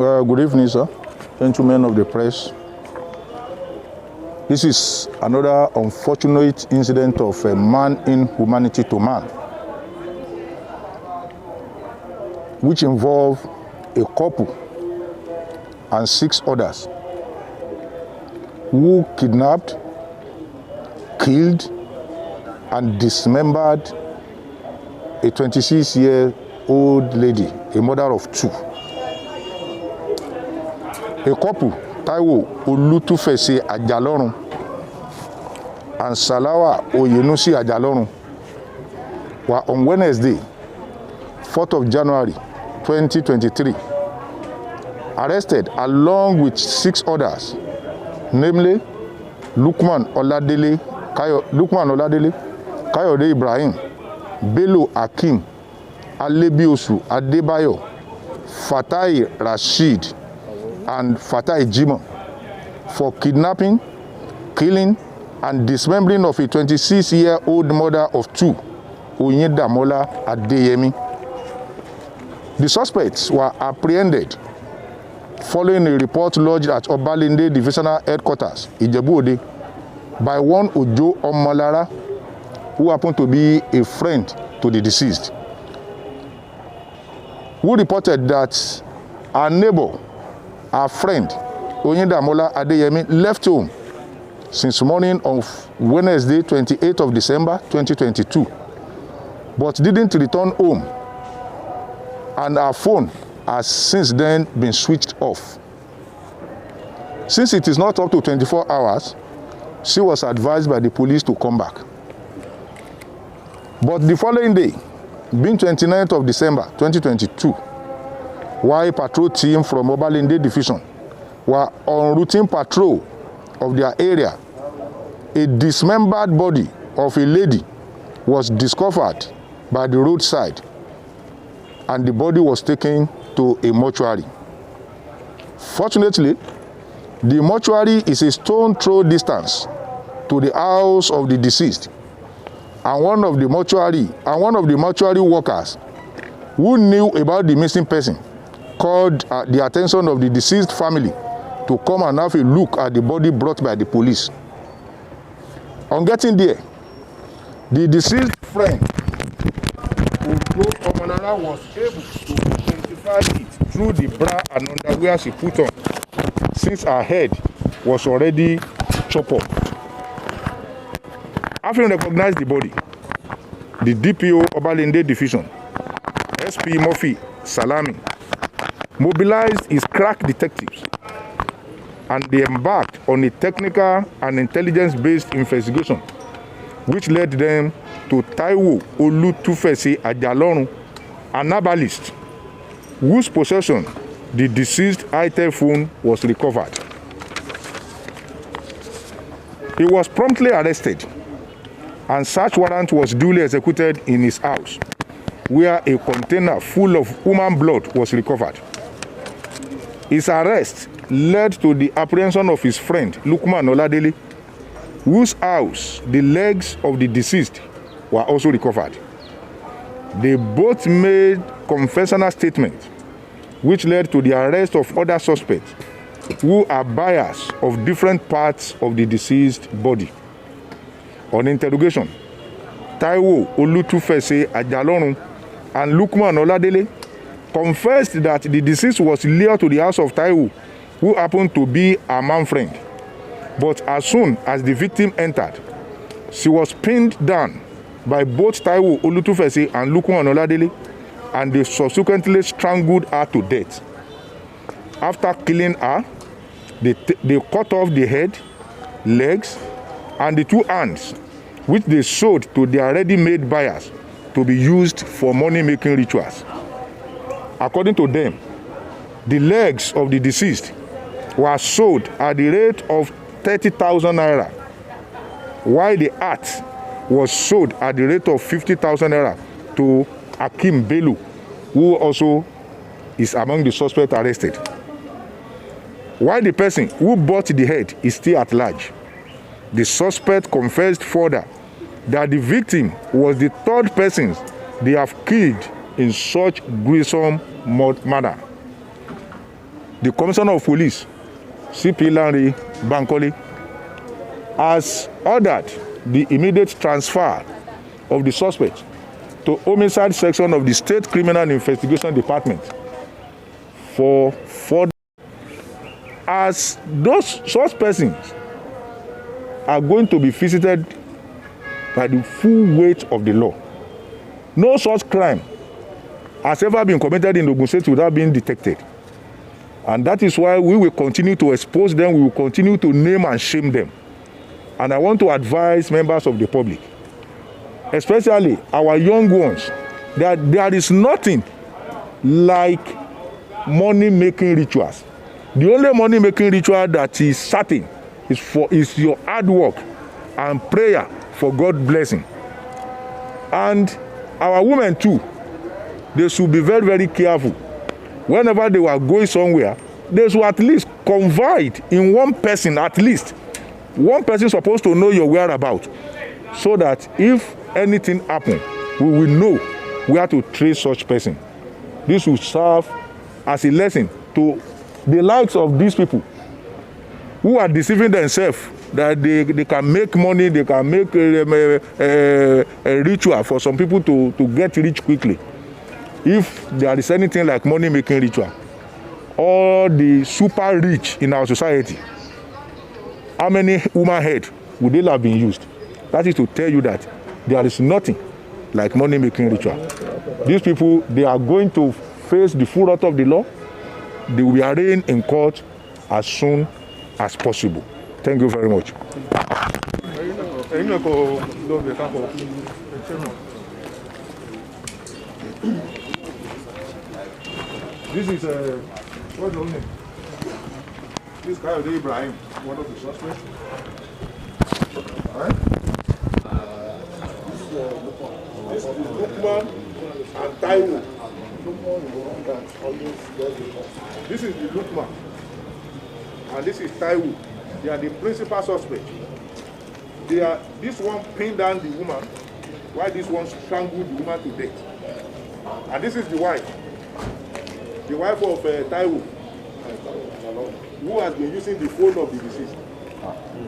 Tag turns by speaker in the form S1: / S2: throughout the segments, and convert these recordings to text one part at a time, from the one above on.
S1: Good evening, sir. Gentlemen of the press. This is another unfortunate incident of a man inhumanity to man, which involved a couple and 6 others who kidnapped, killed, and dismembered a 26-year-old lady, a mother of 2. A couple, Taiwo Olutufese Ajalorun and Salawa Oyenusi Ajalorun, were on Wednesday, 4th of January 2023, arrested along with 6 others, namely Lukman Oladele, Kayode Ibrahim, Bello Akim, Alebiosu Adebayo, Fatai Rashid, and Fatai Jimo for kidnapping, killing, and dismembering of a 26-year-old mother of 2, Oyindamola Adeyemi. The suspects were apprehended following a report lodged at Obalende Divisional Headquarters, Ijebu, by one Ojo Omolara, who happened to be a friend to the deceased, who reported that our neighbor, our friend, Oyindamola Adeyemi, left home since morning of Wednesday, 28th of December 2022, but didn't return home, and her phone has since then been switched off. Since it is not up to 24 hours, she was advised by the police to come back. But the following day, being 29th of December 2022, while a patrol team from Obalende Division were on routine patrol of their area, a dismembered body of a lady was discovered by the roadside, and the body was taken to a mortuary. Fortunately, the mortuary is a stone throw distance to the house of the deceased, and one of the mortuary workers who knew about the missing person called the attention of the deceased family to come and have a look at the body brought by the police. On getting there, the deceased friend, Ojo Omolara, was able to identify it through the bra and underwear she put on, since her head was already chopped off. Having recognized the body, the DPO Obalende Division, SP Murphy Salami, mobilized his crack detectives, and they embarked on a technical and intelligence-based investigation, which led them to Taiwo Olutufese Ajalorun, an herbalist, whose possession the deceased itel phone was recovered. He was promptly arrested, and search warrant was duly executed in his house, where a container full of human blood was recovered. His arrest led to the apprehension of his friend Lukman Oladele, whose house the legs of the deceased were also recovered. They both made confessional statements, which led to the arrest of other suspects who are buyers of different parts of the deceased body. On interrogation, Taiwo Olutufese Ajalorun and Lukman Oladele confessed that the deceased was lured to the house of Taiwo, who happened to be a man friend. But as soon as the victim entered, she was pinned down by both Taiwo Olutufese and Lukman Oladele, and they subsequently strangled her to death. After killing her, they cut off the head, legs, and the 2 hands, which they sold to their ready-made buyers to be used for money-making rituals. According to them, the legs of the deceased were sold at the rate of 30,000 naira, while the heart was sold at the rate of 50,000 naira to Akim Bello, who also is among the suspects arrested. While the person who bought the head is still at large, the suspect confessed further that the victim was the 3rd person they have killed in such gruesome manner. the Commissioner of Police, CP Lanre Bankole, has ordered the immediate transfer of the suspect to homicide section of the State Criminal Investigation Department for further, as those such persons are going to be visited by the full weight of the law. No such crime has ever been committed in Ogun State without being detected. And that is why we will continue to expose them, we will continue to name and shame them. And I want to advise members of the public, especially our young ones, that there is nothing like money-making rituals. The only money-making ritual that is certain is your hard work and prayer for God's blessing. And our women too, they should be very, very careful. Whenever they were going somewhere, they should at least confide in one person, at least. One person is supposed to know your whereabouts, so that if anything happens, we will know where to trace such person. This will serve as a lesson to the likes of these people who are deceiving themselves that they can make money, they can make a ritual for some people to get rich quickly. If there is anything like money-making ritual, all the super rich in our society, how many woman head would they have been used? That is to tell you that there is nothing like money-making ritual. These people, they are going to face the full wrath of the law. They will be arraigned in court as soon as possible. Thank you very much. This is what's your name? This guy is Ibrahim, one of the suspects. Alright? This is Lukman and Taiwo. This is the Lukman and this is Taiwo. They are the principal suspects. This one pinned down the woman, while this one strangled the woman to death. And this is the wife of Taiwo, who has been using the phone of the deceased.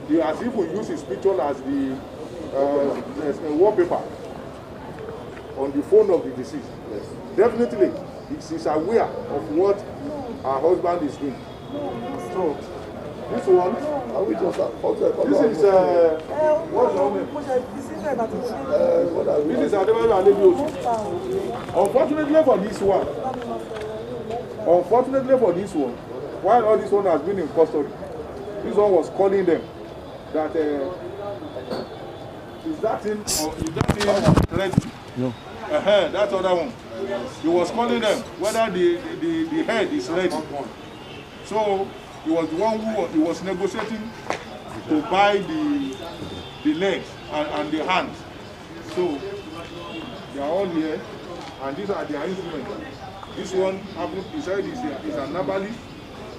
S1: He has even used his picture as the wallpaper on the phone of the deceased. Yes. Definitely, she's aware of what her husband is doing. So, this one, this is, what's your name? This is Unfortunately for this one, while all this one has been in custody, this one was calling them that is that thing ready? No. That's other one. He was calling them whether the head is ready. So he was the one who was negotiating to buy the legs and the hands. So they are all here, and these are their instruments. This one happened inside is an nabali.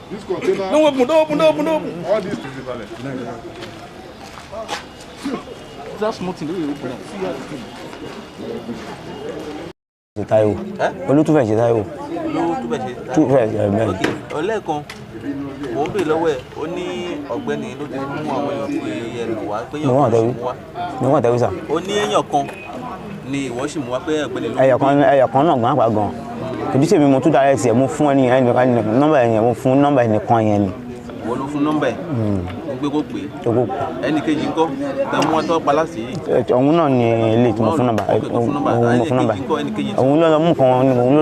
S1: This container. No, open. All this is valid. That's nothing.
S2: Taiwo. Olútúfẹ̀ ṣe Taiwo. Olútúfẹ̀ ṣe mẹ́rin.
S3: Ọlẹ́kan mo ń bè lọ́wọ́ ẹ̀ ó ní ọ̀gbẹ́ni ló ti mú àwọn èèyàn pé ẹnu wá pé èèyàn kan mú wá.
S2: Ní wọ́n tẹ̀wé sà.
S3: Ó ní èèyàn kan ni ìwọ sì mú wá pé ọ̀gbẹ́ni ló.
S2: Ẹyọ kan náà gan-an gan. Ojúṣe mi mo tún dára ẹsẹ̀ mo fún ẹni nọ́mbà ẹ̀yẹn mo fún nọ́mbà ẹnìkan yẹn ni.
S3: Wọ́n ló fún nọ́mbà ẹ̀. Mo gbé kó pè é. Ẹnì kejì ńkọ́ tẹ mú wọn tó pa láti yìí.
S2: Òun náà ni ilé tí mo fún nọ́mbà. Òun ló lọ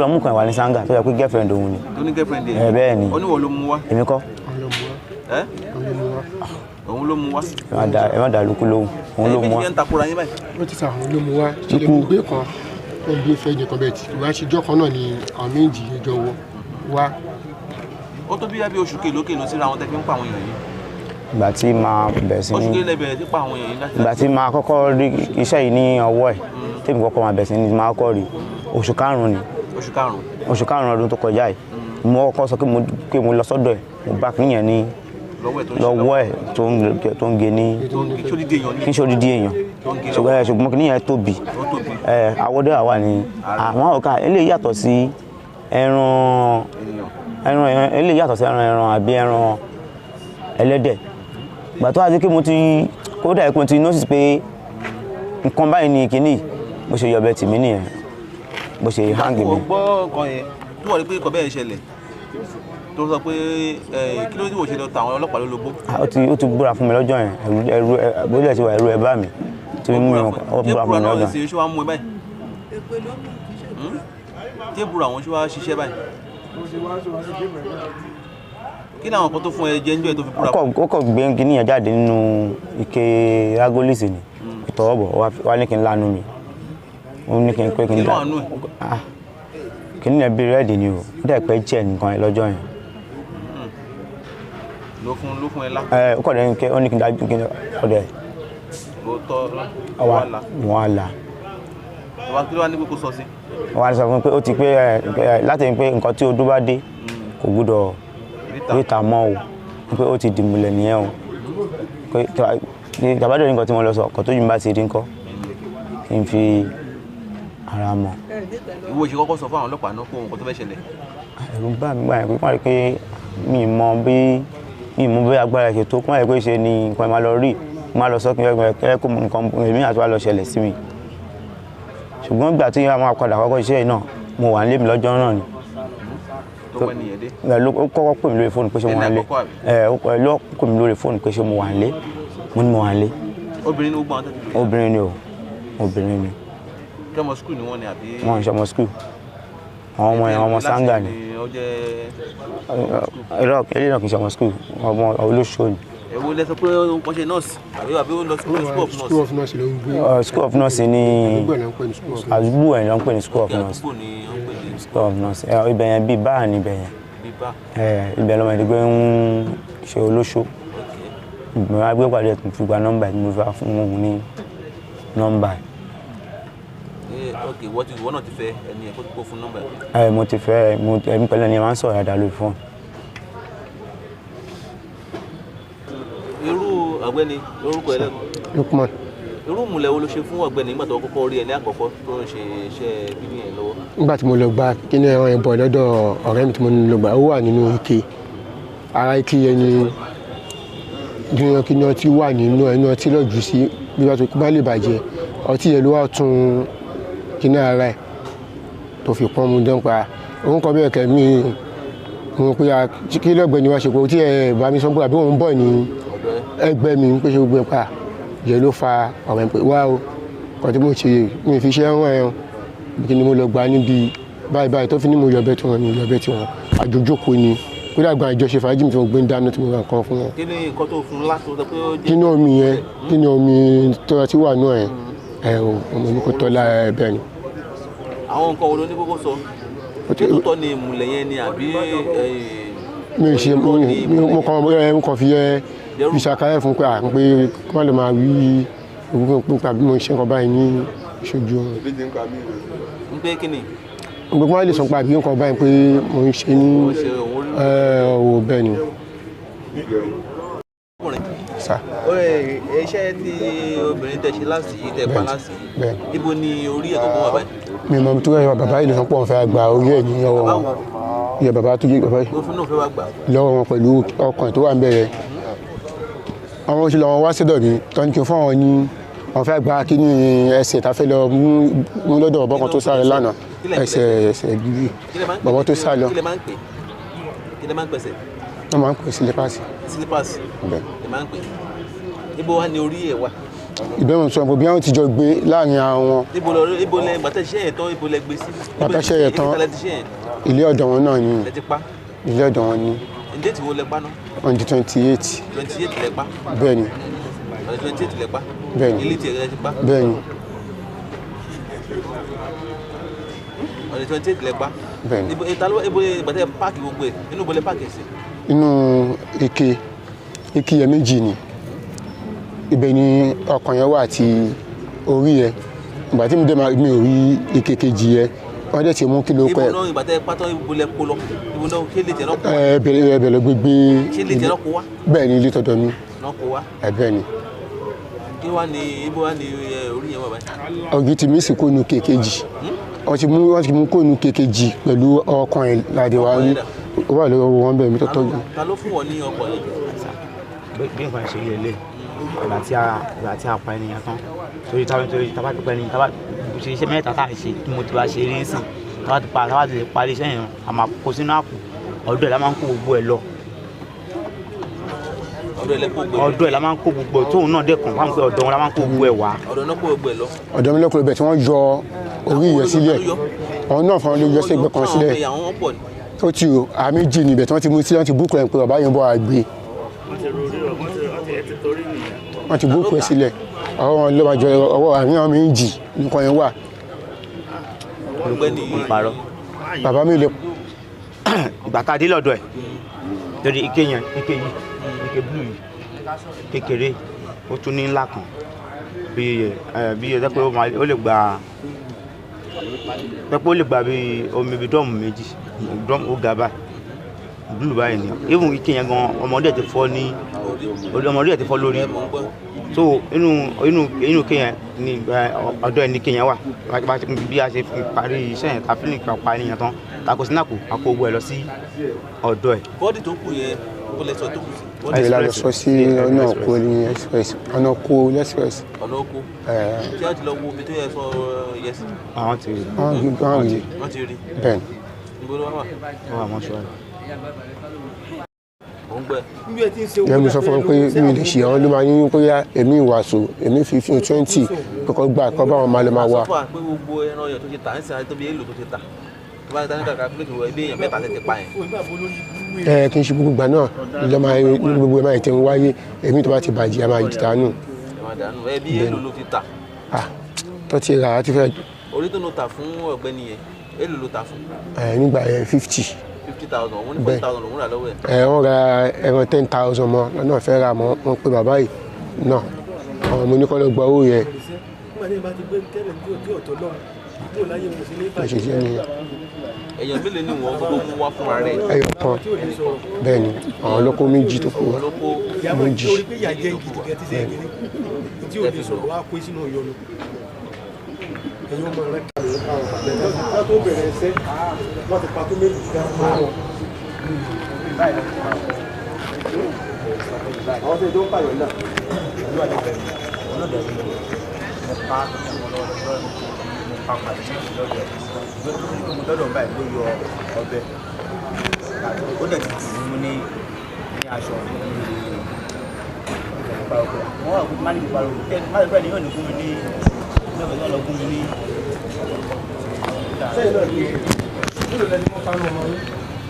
S2: mú kan wà ní Sanga tó yẹ pé girlfriend òun ni.
S3: Tó ní girlfriend ẹ̀.
S2: Bẹ́ẹ̀ ni.
S3: Ó ní wọ́n ló mú wá.
S2: Èmi kọ́.
S3: Òun ló mú wá.
S2: Ẹ má dà lókù lóhùn. Òun ló mú wá.
S3: Ẹbí ti ń takora yín báyìí.
S4: Wọ́n ti sà àwọn ló mú wá. Ṣé mo gbé kan wọ́n bí fẹ́ jẹ kan bẹ́ẹ̀ tí ìwà ṣíjọ́ kan náà ni àwọn méjì ìjọ wá.
S3: Ó tó bí oṣù kèlókèló síra àwọn tẹ́fí ń pa àwọn èèyàn yìí.
S2: Ìgbà tí máa bẹ̀rẹ̀ sí ní.
S3: Oṣù kèló bẹ̀rẹ̀ sí pa àwọn èèyàn yìí láti.
S2: Ìgbà tí máa kọ́kọ́ rí iṣẹ́ yìí ní ọwọ́ ẹ̀ tèmi kọ́kọ́ máa bẹ̀rẹ̀ sí ní máa kọ́kọ́ rí oṣù karùn-ún ni. Oṣù karùn-ún ọdún tó kọjá yìí. Mo kọ́kọ́ sọ pé mo lọ sọ́dọ̀ ẹ̀ mo bá kí yẹn ní lọ́wọ́ ẹ̀ tó ń gé ní kí n ṣe odidi èèyàn ṣùgbọ́n kí nìyẹn tóbi àwọ̀dẹ́ àwa ni àwọn ọ̀ka eléyìí yàtọ̀ sí ẹran ẹran eléyìí yàtọ̀ sí ẹran àbí ẹran ẹlẹ́dẹ̀ ìgbà tó wá sí pé mo ti kódà mo ti notice pé nǹkan báyìí ni kìíní bó ṣe yọbẹ tì mí nìyẹn bó ṣe hang mi.
S3: mo gbọ́ nǹkan yẹn tó wà ní pé nǹkan bẹ́ẹ̀ ṣẹlẹ̀ tó sọ pé kí ló dé wò ṣe lọ tàwọn ọlọ́pàá lólobó.
S2: ó ti búra fún mi lọ́jọ́ yẹn ẹ̀rù bóyá ti wà ẹ̀rù ẹ̀ bá mi tí mo mú ọ búra fún mi lọ́jọ́ yẹn.
S3: ṣé wàá mú ẹ báyìí tébùrù àwọn ṣé wàá ṣiṣẹ́ báyìí kí ni àwọn kan tó fún ẹ jẹ́ níjọ́ ẹ tó fi búra fún.
S2: ó kọ̀ gbé kíní yẹn jáde nínú ike agolisi ni ìtọ́wọ́bọ̀ wá ní kí n lánú mi ó ní kí n pé kí n dá kíní yẹn bí rẹ́ẹ̀dì ni o ó dẹ̀ pẹ́ jẹ́ nǹkan ẹ lọ́jọ́ yẹn.
S3: ló fún ẹ lá.
S2: ó kọ̀ dẹ́ni pé ó ní kí n dájú kí n ọ̀dẹ̀.
S3: ló tọ́
S2: wọ́n á la.
S3: wá kí ló wá ní kókó sọ sí.
S2: wọ́n á sọ fún mi pé ó ti pé láti pé nǹkan tí odó bá dé kò gbúdọ̀ ríta mọ́ o pé ó ti dìmúlẹ̀ nìyẹn o pé tàbádọ́ nǹkan tí wọ́n lọ sọ ọkọ̀ tó yìí bá ti rí nǹkan kí n fi ara mọ̀.
S3: ìwọ ìṣe kọ́kọ́ sọ fún àwọn ọlọ́pàá náà kó nǹkan tó fẹ́ ṣẹlẹ̀.
S2: ẹ̀rù ń bà mí gbà yẹn pé wọ́n rí pé mi mọ bí agbára ṣe tó wọ́n rí pé ṣe ni nǹkan máa lọ rí máa lọ sọ́kùn ẹgbẹ́ kó nǹkan èmi àti wá lọ ṣẹlẹ̀ sí mi ṣùgbọ́n ìgbà tí a máa padà kọ́kọ́ iṣẹ́ yìí náà mo wà nílé mi lọ́jọ́ náà ni. ó kọ́kọ́ pè mí lórí fóònù pé ṣé mo wà nílé ó pè mí lórí fóònù pé ṣé mo wà nílé mo ní mo wà nílé.
S3: obìnrin ni ó gbọ́n tẹ́tí.
S2: obìnrin ni o obìnrin ni.
S3: kí ọmọ skul ni wọ́n ni àbí.
S2: wọ́n ń ṣe ọmọ skul àwọn ọmọ sanga ni. irọ́ eléyìí náà kì í ṣe ọmọ skul ọmọ olóṣòó ni.
S3: èwo lẹ sọ pé wọ́n ṣe nọ́ọ̀sì àbí ó lọ school of nurse
S4: ló ń gbé.
S2: school of nurse ni àdúgbò ẹ̀ ló ń pè ní school of nurse. school of nurse ibẹ̀ yẹn bíi báà ni ibẹ̀ yẹn ibẹ̀ lọ́mọ ẹ̀dẹ́gbẹ́ ń ṣe olóṣó mo máa gbé pàdé tó fi gba nọ́mbà tí mo fà fún òun ní nọ́mbà.
S3: ok ìwọ náà ti fẹ́ ẹni ẹ̀ kó fún nọ́mbà.
S2: mo ti fẹ́ ẹ̀mí pẹ̀lú ẹni ẹ̀ máa ń sọ̀rọ̀ dáadáa lórí fóònù.
S3: irú ọ̀gbẹ́ni orúkọ ẹlẹ́gùn.
S4: Lukman.
S3: irú ìmùlẹ̀ wo ló ṣe fún ọ̀gbẹ́ni nígbà tó kọ́kọ́ rí ẹ ní àkọ́kọ́ tó ń ṣe iṣẹ́ bíbí yẹn lọ́wọ́.
S4: nígbà tí mo lọ gba kíní ẹran yẹn bọ̀ lọ́dọ̀ ọ̀rẹ́ mi tí mo lọ gbà ó wà nínú ike ara ike yẹn ni kíní ọtí wà nínú ẹnu ọtí lọ́jú sí bí wọ́n tó bá lè bàjẹ́ ọtí yẹn ló wà tún kíní ara ẹ̀ tó fi pọ́n mu dán pa òun kọ́ bẹ́ẹ̀ kẹ́ mi mo pe kí lọ́gbẹ̀ni wá ṣe pé tí ẹ bá mi sọ pé àbí òun bọ̀ ní ẹgbẹ́ mi pé ṣe gbogbo ẹ̀ pa yẹ ló fa ọ̀rẹ́ pé wá o kọ́ tí mo ṣe mi fi ṣe ẹ̀rọ ẹ̀ kí ni mo lọ gba níbi báyìí tó fi ní mo yọ̀bẹ tí wọ́n ní yọ̀bẹ tí wọ́n àjòjókòó ni kódà àgbà ìjọṣe fàájì mi tí mo gbé ń dáná tí mo ra nǹkan fún wọn.
S3: kí ni nǹkan tó fún láti sọ pé ó jẹ́.
S4: kí ni omi yẹn kí ni omi tó ti wà náà ẹ̀ ọmọ mi kò tọ́ lára ẹ̀ bẹ́ẹ̀ ni.
S3: àwọn nǹkan wo ló ní kókó sọ ṣé tó tọ́ ni ìmùlẹ̀ yẹn ni àbí.
S4: mi ò ṣe mo kàn fi yẹ ìṣàkáyẹ̀ fún pé pé kí wọ́n lè máa rí ògùn pé àbí mo ṣe nǹkan báyìí ní ìṣojú ọ̀run.
S3: ń pé kí ni.
S4: gbogbo wọn lè sọ pé àbí nǹkan báyìí pé mo ń ṣe ní owó bẹ́ẹ̀ ni.
S3: iṣẹ́ tí obìnrin tẹ̀ ṣe láti yìí tẹ̀ pa láti yìí ibo ni orí ẹ̀ tó kọ́ wà báyìí.
S4: mi mọ̀ tó yẹ bàbá yìí lè sọ pé òun fẹ́ gba orí ẹ̀ ní ọwọ́ wọn yẹ bàbá tó yẹ bàbá yìí lọ́wọ́ wọn pẹ̀lú ọkàn tó wà ń bẹ̀rẹ̀ àwọn oṣù lọ́wọ́ wá sídọ̀ mi tọ́ni kí n fún àwọn ní wọ́n fẹ́ gba kí ní ẹsẹ̀ tá fẹ́ lọ mú lọ́dọ̀ ọ̀bọ kan tó sáré lánàá ẹsẹ̀ bíbí bàbá tó sá lọ.
S3: kí lè máa ń pè kí lè máa ń pèsè.
S4: wọ́n máa ń pè sílípàsì.
S3: sílípàsì lè máa ń pè ibo wa ni orí ẹ̀ wà.
S4: ìbẹ̀rù sọ pé bí wọ́n ti jọ gbé láàrin àwọn.
S3: ibo lẹ gbàtẹ́sẹ̀ yẹn tán ibo lẹ gbé sí.
S4: gbàtẹ́sẹ̀ yẹn tán ilé ọ̀dọ̀ wọn náà ni.
S3: ẹ ti pa.
S4: ilé ọ̀dọ̀ wọn ni.
S3: ǹdẹ́ tí wo lẹ pa náà.
S4: on the 28.
S3: 28 lẹ pa.
S4: bẹ́ẹ̀ ni.
S3: on the 28 lẹ pa.
S4: bẹ́ẹ̀ ni.
S3: ilé tiẹ̀ lẹ ti pa.
S4: bẹ́ẹ̀ ni.
S3: on the 28 lẹ pa.
S4: bẹ́ẹ̀ ni.
S3: ibo gbàtẹ́ páàkì gbogbo ẹ̀ inú ibo lẹ páàkì sí.
S4: inú ike yẹn méjì ni ibẹ̀ ni ọkàn yẹn wà àti orí yẹn ìgbà tí mi ò rí ike kejì yẹn wọ́n dẹ̀ ti mú kí ló pẹ́.
S3: ibo náà ìgbà tẹ́ pátọ́ ibo lẹ kó lọ ibo náà ṣé lè tẹ̀ náà kó wá.
S4: ẹbẹ̀ lọ gbégbé.
S3: ṣé lè tẹ̀ náà kó wá.
S4: bẹ́ẹ̀ ni ilé tọ̀dọ̀ mi.
S3: náà kó wá.
S4: bẹ́ẹ̀ ni.
S3: kí wá ní ibo wá ní orí yẹn wà báyìí.
S4: ọ̀gì tí mi sì kó nu kékejì wọ́n ti mú kó nu kékejì pẹ̀lú ọkàn ẹ̀ láti wá rí ó wà lọ́wọ́ wọn bẹ́ẹ̀ mi tó tọ́jú.
S3: ta ló fún wọn ní ọkọ̀ yìí.
S2: bí nǹkan ṣe yẹ lé ìgbà tí a pa ènìyàn tán torí tábà ti pa ènìyàn tábà ṣe iṣẹ́ mẹ́ta tá a ṣe tí mo ti bá ṣe eré ń sìn tábà ti parí iṣẹ́ yẹn a máa kó sínú àpò ọ̀dọ̀ ẹ̀ la máa ń kó gbogbo ẹ̀ lọ. ọ̀dọ̀ ẹ̀ la máa ń kó gbogbo ẹ̀ tóun náà dẹ́kun wá ń pé ọ̀dọ̀ wọn la máa ń kó gbogbo ẹ̀ wá.
S3: ọ̀dọ̀ náà kó gbogbo ẹ̀ lọ.
S4: ọ̀dọ̀ mi lọ́kùnrin bẹ̀ tí wọ́n yọ orí ìyẹn sílẹ̀ àwọn náà fọwọ́n lè yọ sí ẹgbẹ́ kan sílẹ̀ ó ti o àmì jì níbẹ̀ tí wọ́n ti mú sílẹ̀ wọ́n ti búkú ẹ̀ pé bàbá yẹn bọ́ àgbè wọ́n ti búkú ẹ̀ sílẹ̀ ọwọ́ wọn ló máa jọ ọwọ́ àárín àwọn méjì nǹkan yẹn wà. bàbá mi lè.
S2: ìgbà tá a dé lọ́dọ̀ ẹ̀ lórí ike yẹn ike blue yìí kékeré ó tún ní ńlá kan bí ẹ pé ó lè gba bí omi bí dọ́ọ̀mù méjì dọ́ọ̀mù ó ga báyìí blue báyìí ni even ike yẹn gan ọmọdé ti fọ́ lórí so inú ike yẹn ni ọ̀dọ̀ ẹ̀ ní ike yẹn wà bí a ṣe parí iṣẹ́ yẹn ta fílì pa ènìyàn tán tako sinapu àpò ogun ẹ̀ lọ sí ọ̀dọ̀ ẹ̀.
S3: bọ́ọ̀dì tó kù yẹn kó lè sọ tó kù sí.
S4: ayé la lọ sọ sí ọ̀nà oko ní express ọ̀nà oko express.
S3: ọ̀nà oko tí a ti lọ wo omi tó yẹ sọ yẹ sí.
S2: àwọn ti rí.
S3: wọ́n ti rí.
S4: bẹ́ẹ̀
S3: níbo ló wà.
S2: wọ́n wà mọ́ṣúárì.
S4: yẹn mi sọ fún wọn pé mi lè ṣe àwọn ló máa ní pé èmi ìwàsó èmi 15-20 kọ́kọ́ gbà kọ́ bá wọn máa lọ máa wà.
S3: sọ fún wa pé gbogbo ẹran ọyàn tó ti tà ń sin àti tóbi èlò tó ti tà tó bá ti ní kàkà pé kí ebi èèyàn mẹ́ta ti pa yẹn.
S4: kì í ṣe gbogbo ìgbà náà gbogbo ẹ̀ máa tẹ̀ ń wáyé èmi tó bá ti bàjẹ́ a máa dànù.
S3: ẹbí èlò ló ti tà.
S4: tó ti rà á ti fẹ́.
S3: orí tó ló tà fún ọ̀gbẹ́ni yẹn èlò ló tà fún.
S4: nígbà yẹn 50.
S3: 50,000 òun ní 40,000 òun rà lọ́wọ́ ẹ̀.
S4: wọ́n ra ẹran 10,000 mọ́ lọ́nà fẹ́ ra mọ́ wọ́n pe bàbá yìí náà àwọn ọmọ oníkọ́ ló gba owó yẹn. òṣìṣẹ́ ni
S3: èèyàn mélòó ni wọ́n tó mú wá fúnra rẹ̀.
S4: ẹyọ kan bẹ́ẹ̀ ni àwọn olóko méjì tó kù wá méjì.
S5: ẹ̀yin ọmọ rẹ̀ kàwé tó bẹ̀rẹ̀ ẹsẹ̀ wọ́n ti pa tó méjì sí àwọn ọmọ. àwọn tó ń dún pààyàn náà.
S2: lọ́dọ̀ báyìí ló yọ ọbẹ̀ ó dẹ̀ ti tì mú ní aṣọ wọ́n wà kó má ní ìpàrọ̀ má lè bẹ́ẹ̀ ni yóò ní fún mi ní lọ́gbẹ̀ẹ́ lọ gún mi ní.
S5: sẹ́yìn náà ni nílò lẹ́ni mọ́ fánú ọmọ yín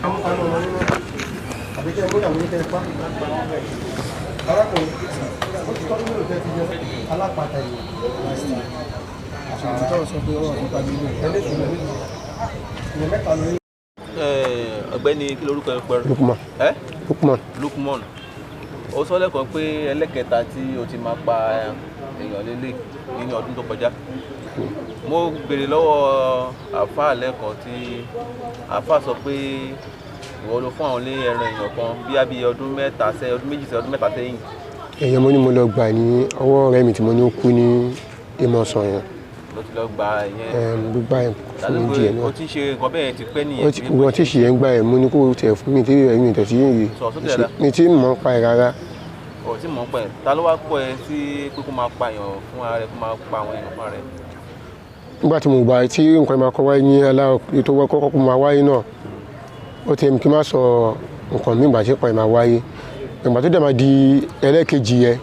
S5: amú fánú ọmọ yín náà àbíkẹ́ mọ́yàwó yín tẹ́ pa arákùnrin ó ti tọ́jú nílò tẹ́ ti yọ alápàtà yìí àṣìṣe tọ́rọ sọ pé ọ̀rọ̀ nípa gbígbé ẹni ìṣúná nílò ìyẹn mẹ́ta lórí.
S3: ọ̀gbẹ́ni kí lorúkọ ẹ pẹ̀rọ. Lukman ó sọ lẹ́kọ̀ọ́ pé ẹlẹ́kẹta tí o ti máa pa èèyàn lélẹ̀ nínú ọdún tó kọjá mo béèrè lọ́wọ́ àáfàá lẹ́kọ̀ọ́ tí àáfàá sọ pé ìwọ ló fún àwọn ilé ẹran èèyàn kan bí abí ọdún mẹ́ta sẹ́yìn ọdún méjì sẹ́yìn ọdún mẹ́ta sẹ́yìn.
S4: èèyàn mo ní mo lọ gbà ní ọwọ́ ọ̀rẹ́ mi tí mo ní ó kú ní ìmọ̀sán yẹn.
S3: ló ti lọ gba ìyẹn.
S4: gbígbà yẹn fún mi díẹ̀ náà.
S3: o ti ṣe nǹkan bẹ́ẹ̀ ti pẹ́ nìyẹn.
S4: wọ́n ti ṣe yẹn gbà yẹn mo ní kó tẹ̀ fún mi tí ẹ̀mí tẹ̀ sí yìí mi tí mọ̀ ń pa ẹ̀ rárá.
S3: ọ̀ tí mọ̀ ń pa ẹ̀ ta ló wá kọ́ ẹ sí pé kó máa pa èèyàn fún ara rẹ̀ kó máa pa àwọn èèyàn fún ara rẹ̀.
S4: nígbà tí mo gbà tí nǹkan máa kọ́ wáyé ní aláwọ̀ tó wá kọ́kọ́ máa wáyé náà ó ti kí n má sọ nǹkan mi ìgbà tí pàì máa wáyé ìgbà tó dẹ̀ máa di ẹlẹ́ẹ̀kejì yẹn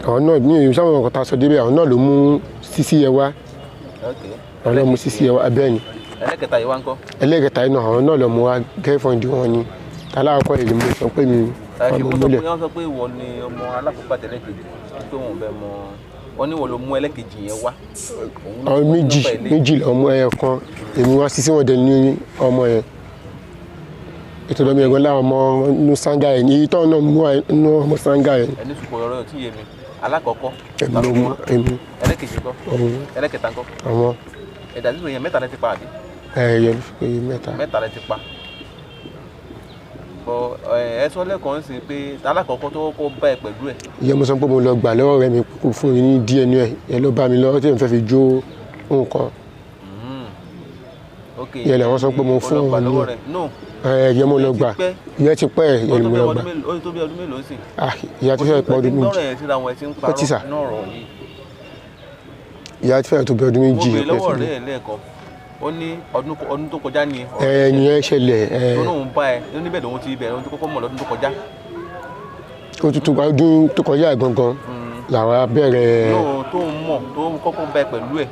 S4: àwọn náà ní ìlú sáwọn nǹkan tá a sọ débẹ̀ àwọn náà ló mú sísí yẹn wá àwọn náà mú sísí yẹn wá bẹ́ẹ̀ ni
S3: ẹlẹ́kẹta yìí wá ń kọ́.
S4: ẹlẹ́kẹta yìí náà àwọn náà lọ mú wá girlfriend wọn ni aláàkọ́ èyí mo sọ pé mi ọmọ múlẹ̀.
S3: wọ́n sọ pé ìwọ ni ọmọ alákòókò àtẹlẹ́kejì pé wọ́n bẹ mọ wọ́n ní wọ́n ló mú ẹlẹ́kejì yẹn wá.
S4: àwọn méjì lọ́mọ ẹyọ kan èmi wá sí wọn dẹ̀ ní ọmọ yẹn ètò ìdọ́mọ ẹ̀gbọ́n láwọn ọmọ inú sanga yẹn èyí tó náà mú inú ọmọ sanga yẹn.
S3: ẹni sùpọ̀ ọ̀rọ̀ tí yé mi alákọ̀ọ́kọ́
S4: èmi
S3: ẹlẹ́kejì kọ́ ẹlẹ́kẹta kọ́
S4: àwọn
S3: ẹ̀dá nínú yẹn mẹ́ta lẹ ti pa àbí.
S4: ẹ̀yẹ mẹ́ta
S3: lẹ ti pa. ẹ sọ lẹ́kọ̀ọ́ ń sìn pé alákọ̀ọ́kọ́ tó kọ́ bá ẹ pẹ̀lú ẹ̀.
S4: ìyẹn mo sọ pé mo lọ gbà lọ́wọ́ rẹ̀ mi kú fún mi ní DNA yẹn ló bá mi lọ́wọ́ tí mo fẹ́ fi jó nǹkan.
S3: ok
S4: ìyẹn làwọn sọ pé mo fún òun ní ìyẹn mo lọ gbà ìyẹn ti pẹ́ ìyẹn mo lọ gbà.
S3: ó tó bí ọdún mélòó sí.
S4: ìyá ti fẹ́ pọ̀ ọdún méjì.
S3: lọ́rọ̀ yẹn síra wọn ẹ ti ń parọ́ náà rọ̀ yìí.
S4: ìyá ti fẹ́ tó bí ọdún méjì.
S3: mo bèèrè lọ́wọ́ rẹ̀ lẹ́ẹ̀kan ó ní ọdún tó kọjá ni.
S4: ìyẹn ṣẹlẹ̀.
S3: tó lóun bá ẹ níbẹ̀ lòun ti bẹ̀rẹ̀ ohun tó kọ́kọ́ mọ̀ lọ́dún tó kọjá.
S4: ọdún tó kọjá gangan làwọn bẹ̀rẹ̀.
S3: tó ń mọ̀ tó ń kọ́kọ́ bẹ pẹ̀lú ẹ̀.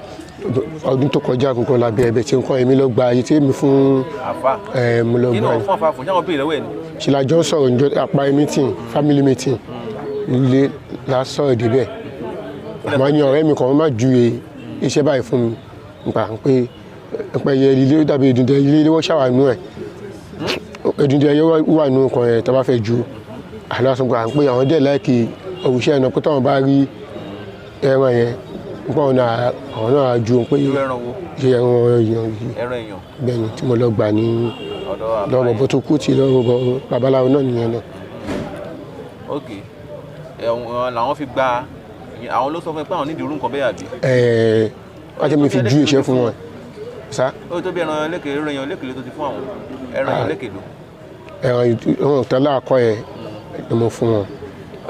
S4: ọdún tó kọjá gangan la bẹ̀rẹ̀ tí nǹkan èmi lọ gba ayé tí èmi fún.
S3: àfa
S4: mo lọ gba.
S3: kí ló ń fún àfa fún ṣáwọn béèrè lọ́wọ́ ẹ̀ ni.
S4: ṣìlàjọ sọ̀rọ̀ níjọ́ apá meeting family meeting ilé la sọ̀rọ̀ débẹ̀ àmọ́ ní ọ̀rẹ́ mi kan má ju iṣẹ́ báyìí fún mi nípa pé ẹyẹ ilé dàbí ìdúndẹ ilé wọ́n ṣàwánú ẹ̀ ìdúndẹ ẹyẹ wà nù nǹkan ẹ̀ tó bá fẹ́ ju àlọ́sọ̀gbà pé àwọn dẹ̀ láìkì òwúṣẹ́ ẹ̀ náà pé táwọn bá rí ẹran yẹn nípa àwọn náà ju pé ẹran èèyàn bẹ́ẹ̀ ni tí mo lọ gbà ní lọ́wọ́ bó tó kú tí lọ́wọ́ babaláwo náà nìyẹn náà.
S3: ok làwọn fi gba àwọn ló sọ fún ẹ pé àwọn nídìí irú nǹkan bẹ́ẹ̀ àbí.
S4: wọ́n ti mi fi ju iṣẹ́ fún wọn sa.
S3: ó tó bí ẹran lékèlé tó ti fún àwọn ẹran lékèlé.
S4: ẹran ìtọ́lá akọ yẹn ni mo fún wọn.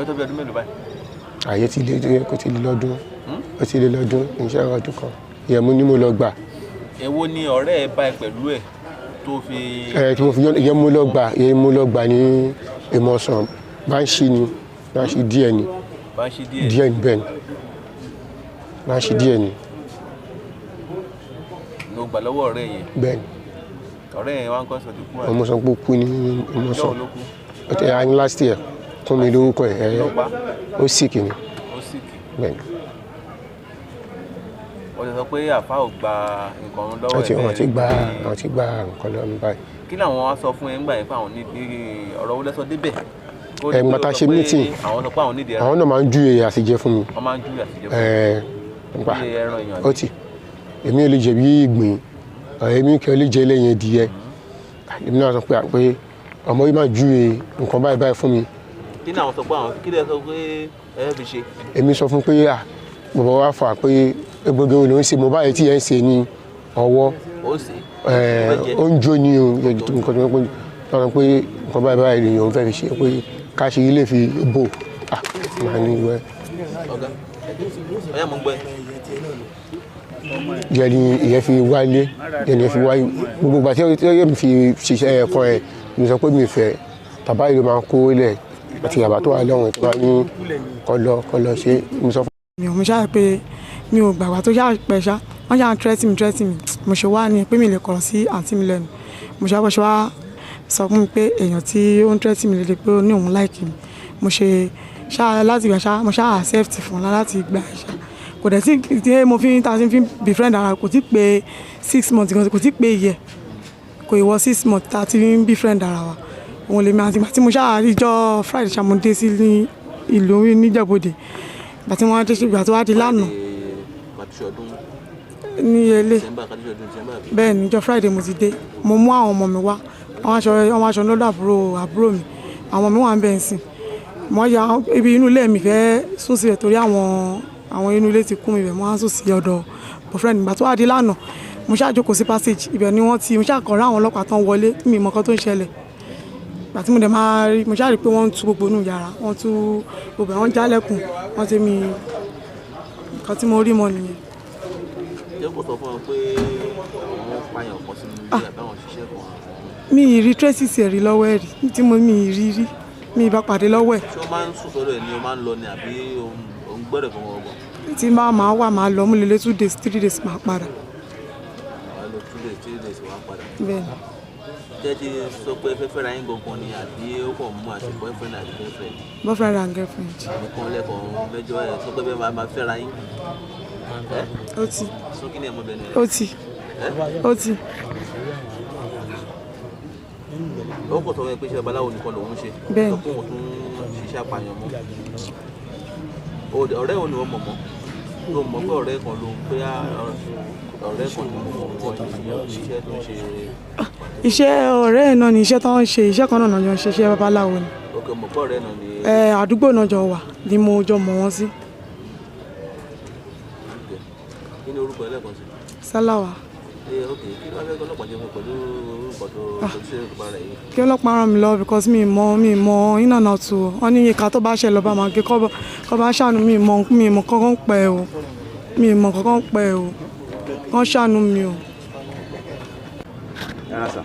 S3: ó tó bí ọdún mélòó báyìí.
S4: àyè ti lé kó ti lé lọ́dún ó ti lé lọ́dún iṣẹ́ ọdún kan ìyẹn mo ní mo lọ gbà.
S3: èwo ni ọ̀rẹ́ ẹ bá ẹ pẹ̀lú ẹ̀ tó fi.
S4: tí mo fi ìyẹn mo lọ gbà ní ìmọ̀sán báńṣì ni báńṣì díẹ̀ ni díẹ̀ ni bẹ́ẹ̀ ni báńṣì díẹ̀ ni.
S3: ló gbà lọ́wọ́ ọ̀rẹ́ yẹn.
S4: bẹ́ẹ̀ ni.
S3: ọ̀rẹ́ yẹn wá ń kọ́ sọ̀dọ̀ kú àná.
S4: ọmọ sọ pé ó kú ní ìmọ̀sán. ọtí ayé last year fún mi lórúkọ ẹ̀ ó sìkì ni.
S3: ó sìkì.
S4: bẹ́ẹ̀ ni.
S3: wọ́n ti sọ pé àfa ò gba nǹkan lọ́wọ́ ẹ̀
S4: wọ́n ti gba nǹkan lọ́wọ́ mi báyìí.
S3: kí làwọn wá sọ fún ẹ ńgbà yẹn pé àwọn ní ọ̀rọ̀ owó lẹ́sọ débẹ̀.
S4: ẹ̀gbọ́n ta ṣe meeting àwọn náà máa ń júwe àṣejẹ fún mi.
S3: wọ́n máa ń júwe àṣejẹ fún mi.
S4: ó ti èmi ò lè jẹ bí ìgbín èmi kì í lè jẹ lẹ́yìn ẹdìyẹ èmi náà sọ pé ọmọ yìí máa júwe nǹkan báyìí báyìí fún mi.
S3: kí ni àwọn sọ pé kí lè sọ pé ẹ fi ṣe.
S4: èmi sọ fún pé bàbá wa fà pé egbògi ló ń ṣe mo báyìí tí ẹ ń ṣe ní ọwọ́ ó ń jó ní nǹkan tó ń pè pé nǹkan báyìí báyìí lèèyàn òun fẹ́ fi ṣe pé káṣírí lè fi bò máa ní ìwẹ́.
S3: ọ̀gá ọ̀yá mo ń gbọ́ ẹ.
S4: ìyẹn fi wáyé ìyẹn fi wáyé gbogbo ìgbà tí ó fi ṣiṣẹ́ ẹ̀kọ́ ẹ̀ mi sọ pé mi fẹ́ bàbá yìí ló máa ń kó lẹ̀ àti bàbá tó wà lọ́wọ́ tó wà ní kọlọ ṣe mi sọ fún.
S6: mi ò mú ṣáà pé mi ò gbàgbà tó ṣáà pẹ́ ṣá wọ́n ṣáà tírẹ́tì mi mo ṣe wá ní pé mi lè kọ̀rọ̀ sí àǹtí mi lẹ́nu mo ṣáà bọ́ ṣe wá sọ fún mi pé èèyàn tí ó ń tírẹ́tì mi lè pé ó ní òun láìkì mi mo ṣe ṣáà láti gbà ṣáà mo ṣáà accept fún un láti gbà ṣáà kò dẹ̀ tí mo fi befriend ara kò tí pé 6 months gan kò tí pé year kò ìwọ 6 months tá a ti ń befriend ara wa òun lèmi àti ìgbà tí mo ṣáà ríjọ́ Friday ṣáà mo dé sí ní ìlú níjẹ̀bọ̀dẹ̀ ìgbà tí wọ́n á dé sí ìgbà tó wá di lánàá ní ilé bẹ́ẹ̀ ni ìjọ́ Friday mo ti dé mo mú àwọn ọmọ mi wá àwọn aṣọ lọ́dọ̀ àbúrò mi àwọn mi wà ń bẹ̀ ń sìn mo ya ibi inú ilé mi fẹ́ sùn sílẹ̀ torí àwọn inú ilé ti kún mi bẹ̀ mo á sùn sí ọ̀dọ̀ boyfriend ìgbà tó wá di lánàá mo ṣáà jókòó sí passage ibẹ̀ ni mo ṣáà kọ̀ rá àwọn ọlọ́pàá tán wọlé mi mọ̀ kan tó ń ṣẹlẹ̀ ìgbà tí mo dẹ̀ máa rí mo ṣáà rí pé wọ́n ń tú gbogbo inú yàrá wọ́n tú gbogbo àwọn jálẹ̀kùn wọ́n ti mi nǹkan tí mo rí mọ́ nìyẹn.
S3: ṣé kò sọ fún ọ pé àwọn pààyàn kan sínú ilé àbáwọn ṣiṣẹ́ kan.
S6: mi ì rí tracy rí lọ́wọ́ ẹ̀ rí tí mo mi ì rí mi ì bá pàdé lọ́wọ́ ẹ̀.
S3: ṣé o máa ń sùn sọ́dọ̀ ẹ̀ ni o máa ń lọ ni àbí òun gbọ́dọ̀ fún wọn gbọ́.
S6: tí máa wà máa lọ mú lélẹ̀ 2 days 3 days máa padà.
S3: wàá lọ 2 days 3 days wàá padà.
S6: bẹ́ẹ̀ni.
S3: jẹ́ ti sọ pé fẹ́fẹ́ ra yín gangan ni àbí ó kàn mú àti boyfriend àti girlfriend.
S6: boyfriend and girlfriend.
S3: nìkan lẹ́kọ̀ọ́ mẹ́jọ ẹ̀ sọ pé bẹ́ẹ̀ máa fẹ́ ra yín.
S6: ó ti.
S3: sọ kí ni ẹ̀ mọ́ bẹ́ẹ̀ ni.
S6: ó ti.
S3: ó kò sọ pé iṣẹ́ babaláwo nìkan lòún ṣe.
S6: bẹ́ẹ̀ni.
S3: sọ pé òun tún ṣiṣẹ́ apààyàn mọ́. ọ̀rẹ́ wo ni wọ́n mọ̀ mọ́ tó mọ̀ pé ọ̀rẹ́ kan ló ń pé ọ̀rẹ́ kan ló mọ̀ pọ̀ iṣẹ́ tó ń ṣe.
S6: iṣẹ́ ọ̀rẹ́ náà ni iṣẹ́ tó ń ṣe iṣẹ́ kan náà jọ ń ṣe iṣẹ́ babaláwo ni.
S3: ok mọ̀ pé ọ̀rẹ́ náà ni.
S6: àdúgbò náà jọ wà ni mo jọ mọ̀ wọ́n sí.
S3: kí ni orúkọ ẹlẹ́kan sí.
S6: Sálàwà.
S3: kí ló fẹ́ ọlọ́pàá jẹ́ pẹ̀lú orúkọ tó ṣe é para yìí.
S6: Kí ọlọ́pàá ràn mí lọ because mi mọ iná náà tù ọ́ ní ìka tó bá ṣe lọ́ba máa gé kọ́ bá ṣàánú mi mọ kankan pẹ́ o mi mọ kankan pẹ́ o kàn ṣàánú mi o.
S3: Yàrá sà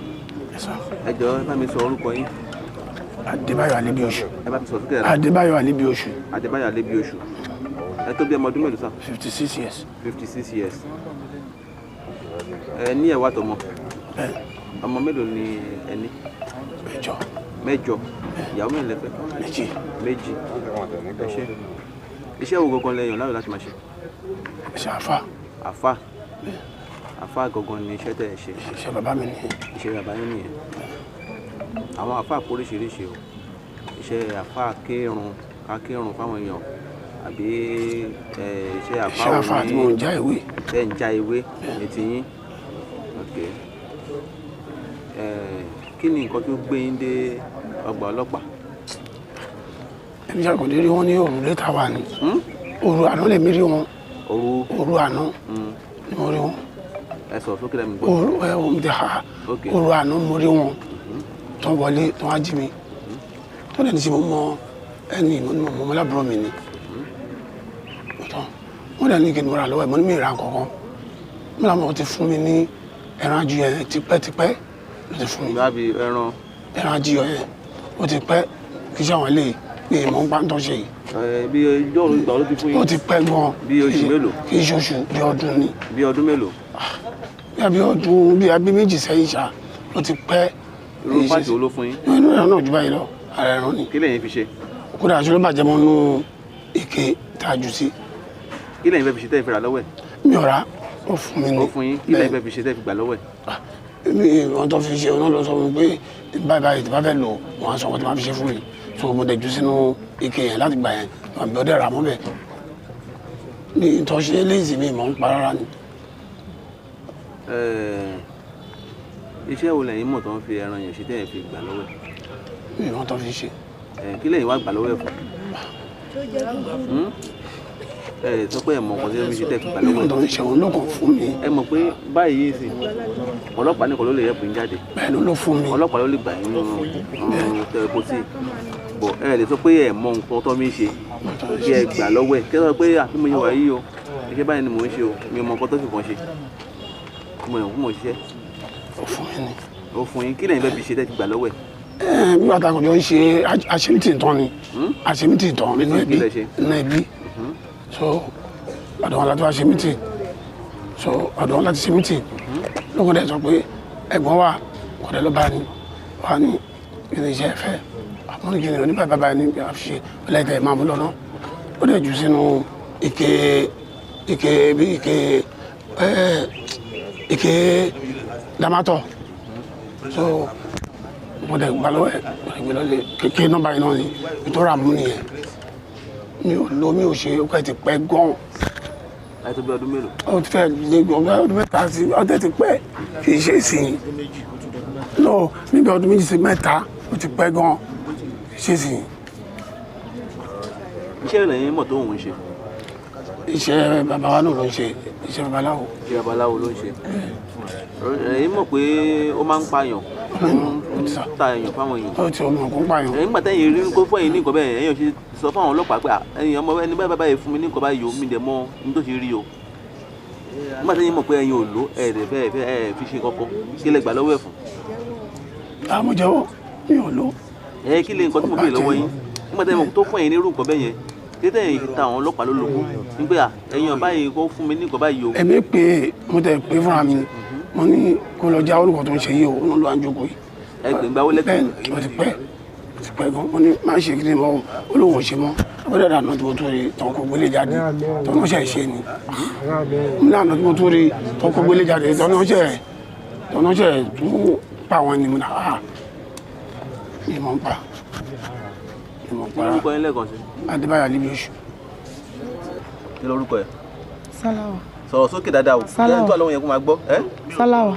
S3: ẹ jọ̀ọ́ ẹ bá mi sọ orúkọ yín.
S7: Adébáyọ̀ Alébíoṣù.
S3: Ẹ bá mi sọ sókè rẹ.
S7: Adébáyọ̀ Alébíoṣù.
S3: Adébáyọ̀ Alébíoṣù. Ẹ tó bí ọmọ ọdún mélòó sà?
S7: 56 years.
S3: 56 years. Ẹ ní ẹ̀wà tọmọ. Ọmọ mélòó ni ẹ ní? Mẹ́jọ. Ìyàwó mélòó lẹ fẹ́? Méjì. Ẹ ṣé. Iṣẹ́ wo gangan lẹ yàn láàyò láti máa ṣe?
S7: Iṣẹ́ àfà.
S3: Àfà. Àfà gangan ni iṣẹ́ tẹ́ ẹ ṣe.
S7: Iṣẹ́ bàbá mi nìyẹn.
S3: Iṣẹ́ bàbá yín nìyẹn. Àwọn àfà oríṣiríṣi o. Iṣẹ́ àfà kírun fáwọn èèyàn àbí iṣẹ́ àfà
S7: tí mo ń já ìwé.
S3: Tẹ́ ń já ìwé ní tiyín. Kí ni nǹkan tó gbé yín dé ọgbà ọlọ́pàá?
S7: Ẹbí ṣàkóso rí wọn ní òru létà wà ní. Òru àná lè mí rí wọn. Òru àná ni mo rí wọn.
S3: Ẹ sọ sókè lẹ́mi gbọ́.
S7: Òru àná mo rí wọn tó wọlé tó wá jí mi tó lẹ́ni tí mo mọ ẹni mo lábúrò mi ni. Wọ́n dẹ̀ ní kí n múra lọ́wọ́ ẹ̀ mo ní mi ìra kankan. Mo làwọn ti fún mi ní ẹran ajíyọ yẹn tipẹ́tipẹ́ ló ti fún mi.
S3: Lábì ẹran
S7: ajíyọ yẹn ó ti pẹ́ kí sàwọn lè ní ìmọ̀ ń pàǹtọ́ ṣe yìí.
S3: Bí ọjọ́ òru ìgbà ló ti fún yín?
S7: Ó ti pẹ́ gan.
S3: Bí oṣù mélòó?
S7: Kì í ṣe oṣù bí ọdún ni.
S3: Bí ọdún mélòó?
S7: Bí ọdún bí abí méjì sẹ́yìn ṣá ó ti pẹ́.
S3: Irú pàtó ló fún yín?
S7: Inú ẹ̀rọ náà ju báyìí lọ ara ẹ̀rọ ni.
S3: Kí lẹ̀yin fi ṣe?
S7: Kódà aṣọ ló bàjẹ́ mọ́ nú ike tá a jù sí.
S3: Kí lẹ̀yin fẹ́ fi ṣe tẹ́ ẹ fi rà lọ́wọ́ ẹ̀?
S7: Mi ò rà ó fún mi ni.
S3: Ó fún yín? Kí lẹ̀yin fẹ́ fi ṣe tẹ́ ẹ fi gbà lọ́wọ́ ẹ̀?
S7: Wọ́n tó fi ṣe ọ̀nà lọ sọ fún mi pé báyìí tí bá fẹ́ lò wọ́n á sọ wọ́n ti máa fi ṣe fún mi. So mo dẹ̀ jù sínú ike yẹn láti gbà yẹn àbí ọdẹ rà mọ́ bẹ́ẹ̀. Ní ìtọ́ṣe léèzì mi mọ̀ ń pa rárá ni.
S3: Iṣẹ́ wo lẹ̀yin mọ̀ tó ń fi ẹran yẹn ṣe tẹ́ ẹ fi gbà lọ́wọ́ ẹ̀?
S7: Mi ò mọ̀ tó fi ṣe.
S3: Kí lẹ̀yin wá gbà lọ́wọ́ ẹ̀ fún? Sọ pé ẹ mọ̀ nǹkan tí ó fi ṣe tẹ́ ẹ fi gbà lọ́wọ́ ẹ̀.
S7: Mi ò mọ̀ tó fi ṣe òun ló kàn fún mi.
S3: Ẹ mọ̀ pé báyìí yìí sì ọlọ́pàá nìkan ló lè yẹ pín jáde.
S7: Bẹ́ẹ̀ ló fún mi.
S3: Ọlọ́pàá ló lè gbà yín tẹ̀kọ́tì. Bọ̀ ẹ lè sọ pé ẹ mọ̀ nǹkan tó mi ṣe kí ẹ gbà lọ́wọ́ ẹ̀. Kí ẹ sọ pé àfi mo yẹ wà yí o iṣẹ́ báyìí ni mò ń ṣe o mi ò mọ̀ nǹkan tó fi kàn ṣe. Mo yàn fún mọ̀ ṣiṣẹ́.
S7: Ó fún mi ni.
S3: Ó fún yín kí lẹ́yìn fẹ́ fi ṣe tẹ́ ti gbà lọ́wọ́ ẹ̀?
S7: Bí wàá takò jọ ń ṣe àṣemítì tán ni àṣemítì tán nínú ẹbí so ọ̀dọ̀ wọn láti wá ṣe mítì so ọ̀dọ̀ wọn láti ṣe mítì lókun dẹ̀ sọ pé ẹ̀gbọ́n wa ọ̀dẹ̀ ló bá ní wà ní iléeṣẹ́ ẹ̀fẹ́ àmúnikìní oníbàbà báyìí ní bí a fi ṣe ọlẹ́tẹ̀ máa mú lọ́nà ó dẹ̀ jù sínú ike damatọ̀ so mo dẹ̀ gbà lọ́wọ́ ẹ̀ gbé lọ́lẹ̀ kékeré nọ́mbà yìí náà ni ìtọ́ra àmú nìyẹn mi ò ṣe ó kẹ́ ti pẹ́ gan-an.
S3: Láti tó bí ọdún mélòó?
S7: Ó ti fẹ́ lé ọdún mẹ́ta sí ọdún ti pẹ́ kì í ṣe ìsìn no níbi ọdún méjì sí mẹ́ta ó ti pẹ́ gan-an kì í ṣe ìsìn.
S3: Iṣẹ́ lẹ́yìn mọ̀ tó òun ṣe?
S7: Iṣẹ́ babaláwo ló ń ṣe iṣẹ́ babaláwo.
S3: Iṣẹ́ babaláwo ló ń ṣe. Ẹ̀yin mọ̀ pé ó máa ń pààyàn ta èèyàn fáwọn èèyàn.
S7: Ó ti ọmọ kó pààyàn.
S3: Ẹ̀yin gbà tẹ́yìn rí kó fún ẹ̀yin ní nǹkan bẹ́ẹ̀ ẹ̀yin ṣe sọ fún àwọn ọlọ́pàá pé ẹ̀yin ọmọ ẹni báyìí fún mi ní nǹkan báyìí o mi dẹ̀ mọ̀ ní tó ṣe rí o. Nígbà tẹ́yìn mọ̀ pé ẹ̀yin ò lò ẹ̀ẹ́dẹ̀ bẹ́ẹ̀ ẹ̀ fi ṣe kọ́kọ́ kí lẹ gbà lọ́wọ́ ẹ̀ fún.
S7: Àmọ́ jẹ́wọ́ mi ò lò.
S3: Kí lè nǹkan tí mo béèrè lọ́wọ́ yín nígbà tẹ́yìn mọ̀ tó fún ẹ̀yin ní irú nǹkan bẹ́ẹ̀ yẹn tẹ́tẹ́ yìí ta àwọn ọlọ́pàá ló lóko nígbà ẹ̀yin báyìí kó fún mi ní nǹkan báyìí o.
S7: Èmi pé mo tẹ̀ pé fúnra mi mo ní kó lọ já olùkọ́ tó ń ṣe yìí o ó ló à ń jókòó yìí.
S3: Ẹgbẹ́ ń gbáwó lẹ́tọ̀ọ́.
S7: Bẹ́ẹ̀ni ó ti pẹ́ gan mo ní máa ṣe kí ni mo olówó ṣe mọ́ ó dẹ̀ dànù tí mo tó rí tán kó gbélé jáde tán náà ṣe ṣe ni mo ní àná tí mo tó rí tán kó gbélé jáde tán náà ṣe tún pa àwọn ènìyàn náà ni mo ń pa.
S3: Orúkọ yín lẹ́ẹ̀kan sí.
S7: Adébáyọ̀ Alébíoṣù.
S3: Kí lorúkọ ẹ̀?
S6: Salawa.
S3: Sọ̀rọ̀ sókè dáadáa o.
S6: Salawa.
S3: Tó àlọ́ yẹn kó máa gbọ́.
S6: Salawa.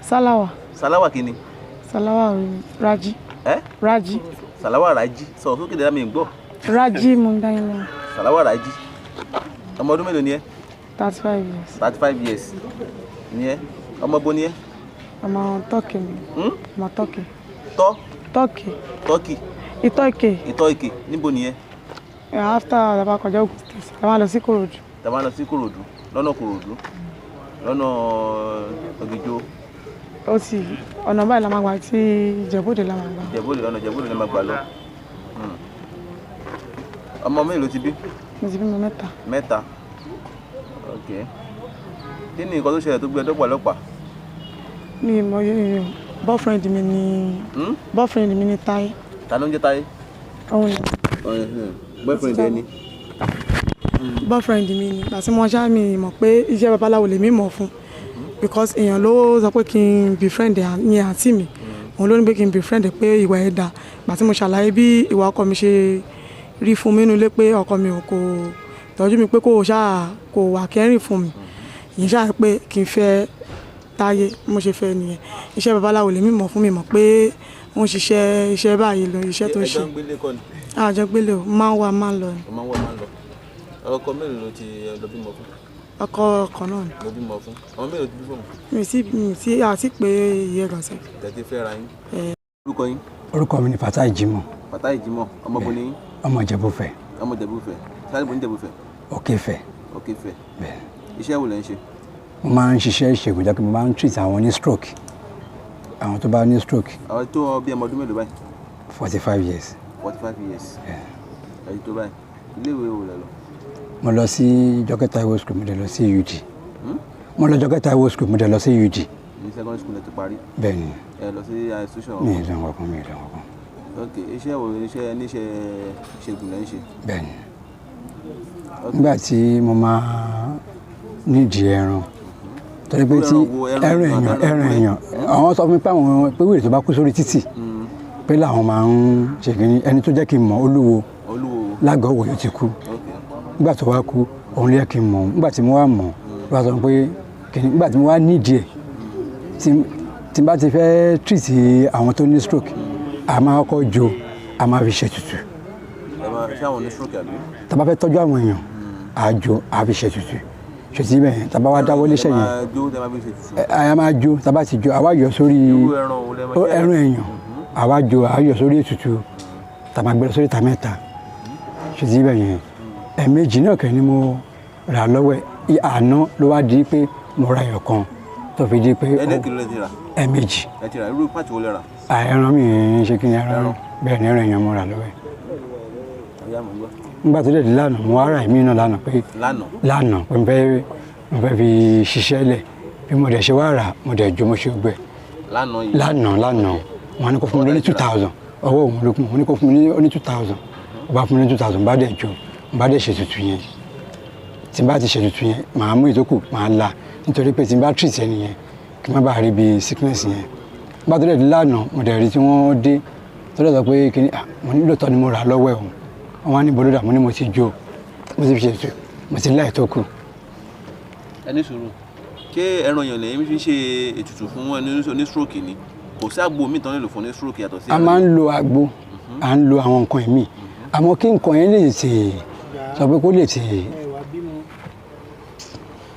S6: Salawa.
S3: Salawa kí ni?
S6: Salawa Raji. Raji.
S3: Salawa Raji. Sọ̀rọ̀ sókè dáadáa mi ń gbọ́.
S6: Raji mo ń dá yín lọ.
S3: Salawa Raji. Ọmọ ọdún mélòó ni ẹ?
S6: 35 years.
S3: 35 years. Ni ẹ? ọmọ bo ni ẹ.
S6: ọmọ tọ́kì ni. ọmọ tọ́kì. tọ́kì.
S3: tọ́kì.
S6: ìtọ́ ìkè.
S3: ìtọ́ ìkè níbo ni ẹ.
S6: after tàbá kọjá Ògùn State tàbá lọ sí Kòròdú.
S3: tàbá lọ sí Kòròdú lọ́nà Kòròdú lọ́nà Ògìjó.
S6: ó sì ọ̀nà báyìí la máa gbà tí Ìjẹ̀bú-Òde la máa gbà.
S3: Ìjẹ̀bú-Òde lọ́nà Ìjẹ̀bú-Òde la máa gbà lọ. ọmọ mélòó ti bí.
S6: mo ti bímọ 3.
S3: 3. ok kí ni nǹkan tó ṣẹlẹ̀ tó gbé ẹ dọ́gba ọlọ́pàá.
S6: mi mọ yóò boyfriend mi ni Táyé.
S3: ta ló ń jẹ́ Táyé.
S6: òun ni.
S3: boyfriend ẹ ni.
S6: boyfriend mi ni àti mo ṣáà mi mọ̀ pé iṣẹ́ babaláwo lèmi mọ̀ fún because èèyàn ló sọ pé kí n befriend yẹn àǹtí mi òun ló ní pé kí n befriend pé ìwà ẹ̀ dà gbà tí mo ṣàlàyé bí ìwà ọkọ mi ṣe rí fún mi nínú ilé pé ọkọ mi kò tọ́jú mi pé kò wà kẹ́rìn fún mi ìyẹn ṣáà pé kí n fẹ́ Táyé mo ṣe fẹ́ nìyẹn iṣẹ́ babaláwo lèmi mọ̀ fún mi mọ̀ pé ó ń ṣiṣẹ́ iṣẹ́ báyìí lọ iṣẹ́ tó ń ṣe.
S3: ẹjọ́ ń gbélé kọ́ ni.
S6: àjọ gbélé o máa ń wá máa ń lọ ni.
S3: máa ń wá máa ń lọ. ọkọ mélòó ló ti lọ bímọ fún.
S6: ọkọ kan náà ni.
S3: ló bímọ fún. ọmọ mélòó ti bí fún.
S6: mi sí àti pé iye gànṣẹ́.
S3: tẹ̀tí fẹ́ ra yín. orúkọ yín.
S8: orúkọ mi ni Fatai Jimoh.
S3: Fatai Jimoh ọmọ bo ni yín.
S8: ọmọ Ìjẹ̀bú-Fẹ̀.
S3: ọmọ Ìjẹ̀bú-Fẹ̀ sáré bo ní Ìjẹ̀bú-Fẹ̀.
S8: Òkèfẹ̀.
S3: Òkèfẹ̀.
S8: bẹ́ẹ̀.
S3: iṣẹ́ wo lẹ ń ṣe.
S8: mo máa ń ṣiṣẹ́ ìṣègùn jẹ́ pé mo máa ń treat àwọn ní stroke àwọn tó bá ní stroke.
S3: àwọn tó bí ọmọ ọdún mélòó báyìí.
S8: 45 years.
S3: 45 years. ẹ̀yin tó báyìí ilé ìwé wo lẹ lọ.
S8: mo lọ sí Jọkẹ́ta High School mo dẹ̀ lọ sí UG. mo lọ Jọkẹ́ta High School mo dẹ̀ lọ sí UG.
S3: ní secondary school ẹ ti parí.
S8: bẹ́ẹ̀ ni.
S3: ẹ lọ sí institution.
S8: mi ì lọ kankan mi ì lọ kankan.
S3: ok iṣẹ́ wo iṣẹ́ níṣẹ́ ìṣègùn lẹ́ ń ṣe.
S8: bẹ́ẹ̀ ni. nígbà tí mo máa nídìí ẹran torí pé tí ẹran èèyàn àwọn sọ fún mi pé àwọn pé wèrè tó bá kú sórí títì pé làwọn máa ń ṣe kìíní ẹni tó jẹ́ kí n mọ̀ Olúwo lágọ̀ọ́ Òwòyó ti kú nígbà tó wá kú òun ló yẹ kí n mọ̀ nígbà tí mo wá mọ̀ ló wá sọ pé kìíní nígbà tí mo wá nídìí ẹ̀ tí n bá ti fẹ́ treat àwọn tó ní stroke a máa kọ́kọ́ jó a máa fi ṣètùtù.
S3: ṣé àwọn ní stroke àbí.
S8: tá a bá fẹ́ tọ́jú àwọn èèyàn a jó a fi ṣètùtù ṣètì bẹ́ẹ̀ tá a bá wá dáwọ́ léṣẹ́ yẹn a máa jó tá a bá ti jó a wá yọ sórí ẹran èèyàn a wá jó a yọ sórí ètùtù tá a máa gbé lọ sórí ìta mẹ́ta ṣètì bẹ́ẹ̀ yẹn ẹ̀ẹ̀mejì náà kẹ́ ni mo rà lọ́wọ́ ẹ̀ àná ló wá di pé mo ra ẹyọ kan tó fi di pé ẹ̀ẹ̀mejì.
S3: ẹ ti rà irú pàtì wo lẹ rà.
S8: ẹran mi ń ṣe kí ni ẹran bẹ́ẹ̀ ni ẹran èèyàn mo rà lọ́wọ́ ẹ̀. nígbà tó dẹ̀ di lánàá mo wá ra ẹ̀mí náà lánàá pé pé mo fẹ́ fi ṣiṣẹ́ lẹ̀ bí mo dẹ̀ ṣe wá rà mo dẹ̀ jó mo ṣe gbẹ. lánàá wọn ní kó fún mi ní 2000 ọwọ́ òun ló kún wọn ní kó fún mi ní 2000 ó bá fún mi ní 2000 bá dẹ̀ jó bá dẹ̀ ṣètùtù yẹn tí n bá ti ṣètùtù yẹn màá mú ìtókù màá la nítorí pé tí n bá treat ẹni yẹn kí n má bàa rí bí sickness yẹn bá tó dẹ̀ di lánàá mo dẹ̀ rí tí wọ́n dé tó dẹ̀ sọ pé kí ni mo nílò tọ́ ni mo rà lọ́wọ́ ẹ̀ wọ́n wá ní bolódà mo ní mo ti jó mo ti fi ṣètùtù mo ti láì tó kù.
S3: ẹni sùúrù ṣé ẹran èèyàn lẹ́yìn fi ṣe ètùtù fún ẹni oní stroke ni kò sí àgbo mi tán lè lò fún oní stroke yàtọ̀ sí.
S8: a máa ń lo àgbo à ń lo àwọn nǹkan ẹ̀mí àmọ́ kí nǹkan yẹn lè tè sọ pé kó lè tè.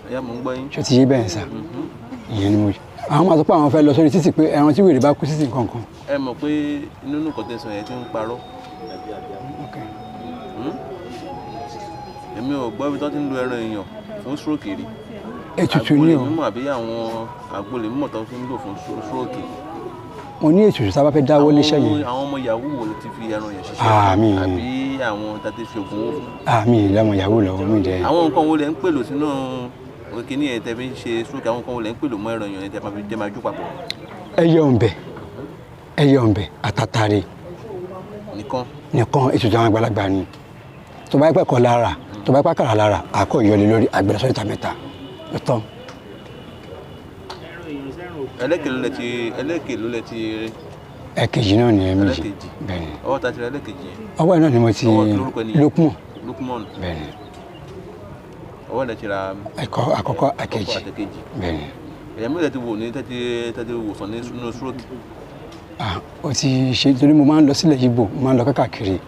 S3: ẹ̀yà mò ń gbọ́ yín.
S8: ṣé ti yé bẹ́ẹ̀ sá ìyẹn ni mo ṣe àwọn máa sọ pé àwọn fẹ́ lọ sórí títì pé ẹran tí wèrè bá kú títì kankan.
S3: ẹ mọ̀ pé nínú nǹkan tẹ̀sán yẹn ti ń parọ́. èmi ò gbọ́ ibi tó ti ń lo ẹran èèyàn fún stroke rí.
S8: ètùtù ni o
S3: àgbo lè mímọ̀ àbí àwọn àgbo lè mímọ̀ tó fi ń lò fún stroke.
S8: mo ní ètùtù tá a bá fẹ́ dáwọ́ léṣẹ́ yẹn.
S3: àwọn ọmọ yahoo wo ló ti fi ẹran yẹn ṣiṣẹ́ àbí àwọn tàtí fi oògùn owó fún.
S8: àmì ìlànà yahoo lọ́wọ́ mi jẹ́.
S3: àwọn nǹkan wo lẹ ń pèlò sínú kíní yẹn tẹ́ fi ń ṣe stroke àwọn nǹkan wo lẹ ń pèlò mọ́ ẹran yẹn tẹ́ fi jẹ́ máa jó papọ̀.
S8: ẹyẹ ọ̀nbẹ àtàtàrí nìkan ètùtù àwọn àgbàlagbà ni tó bá yẹ pẹ́ kọ́ lára tó bá yẹ pẹ́ kàrà lára àkọ́ ìyọlé lórí àgbẹ̀rẹ̀ sọ́yìntà mẹ́ta ló tán.
S3: ẹlẹ́kèlú lẹ ti.
S8: ẹ̀kejì náà ni ẹ̀mejì bẹ́ẹ̀ ni.
S3: ọwọ́ ta ti rẹ ẹlẹ́kejì yẹn.
S8: ọwọ́ ẹ̀ náà ni mo ti
S3: Lukman
S8: bẹ́ẹ̀ ni.
S3: ọwọ́ ẹ̀ lẹ ti ra.
S8: àkọ́kọ́ ẹ̀kejì bẹ́ẹ̀ ni.
S3: ẹ̀yà mélòó ti wò ní tẹ́tí wòsàn ní stroke.
S8: ó ti ṣe torí mo máa ń lọ sílẹ̀ yíbò mo máa ń lọ káàkiri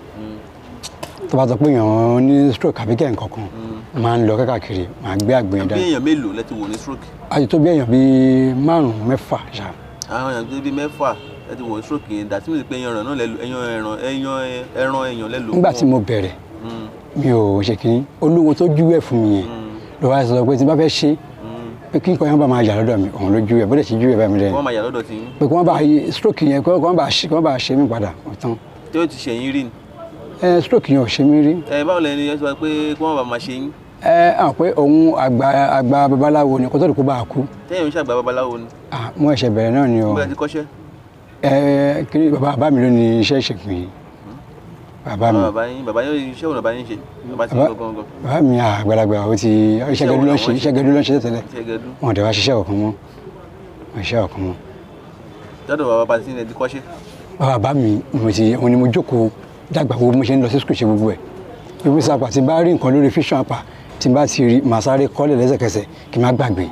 S8: tó bá sọ pé èèyàn ní stroke àbí kẹ́ nǹkan kan máa ń lọ káàkiri máa gbé àgbẹ̀ yẹn
S3: dání. bí èèyàn mélòó lẹ ti wò ní stroke.
S8: a ti tó bí èèyàn bíi 5 6 ṣá.
S3: àwọn èèyàn tó bí 6 lẹ ti wò ní stroke yẹn dàtí mi lè pe ẹran náà lẹ́lu ẹran èèyàn lẹ́lu.
S8: nígbà tí mo bẹ̀rẹ̀ mi ò ṣe kínní olúwo tó júwẹ̀ fún mi yẹn ló wá sọ pé tí n bá fẹ́ ṣe pé kí nǹkan yẹn bá máa yà lọ́dọ̀ mi òun ló júwẹ̀ bó dẹ̀ ṣe júwẹ̀ báyìí mi dẹ̀.
S3: wọ́n máa yà lọ́dọ̀ tí.
S8: pé kí wọ́n bá stroke yẹn kí wọ́n bá ṣe mí padà ọ̀tán.
S3: tí ó ti ṣẹ̀yìn rí ni.
S8: Stroke yẹn ò ṣe mí rí.
S3: Báwo lẹni yẹn sọ pé kí wọ́n bá máa ṣe yín.
S8: Àwọn pé òun àgbà babaláwo ni kó tó di kó bá a kú.
S3: Tẹ́yìn ń ṣàgbà babaláwo ni.
S8: Mo ẹ̀ṣẹ̀ bẹ̀rẹ̀ náà ni o.
S3: Bẹ́ẹ̀ ti kọ́ṣẹ́.
S8: Kí bàbá mi ló ní iṣẹ́ ìṣègùn yìí. Bàbá mi.
S3: Bàbá yín iṣẹ́ òun bàbá yín ṣe.
S8: Bàbá mi àgbàlagbà ó ti iṣẹ́ gẹdú ló ń ṣe tẹ́lẹ̀. Wọ́n dẹ̀ wá ṣiṣẹ́ ọ̀kan mọ́.
S3: Jọ́dọ̀ bàbá ti ní ẹ ti kọ́ṣẹ́.
S8: Bàbá mi òun ni mo jókòó dàgbà wo mo ṣe ń lọ sí skul ṣe gbogbo ẹ̀ ibi sápà tí n bá rí nǹkan lórí fíṣàn apà tí n bá ti rí màá sáré kọ́lẹ̀ lẹ́sẹ̀kẹsẹ̀ kí n má gbàgbé.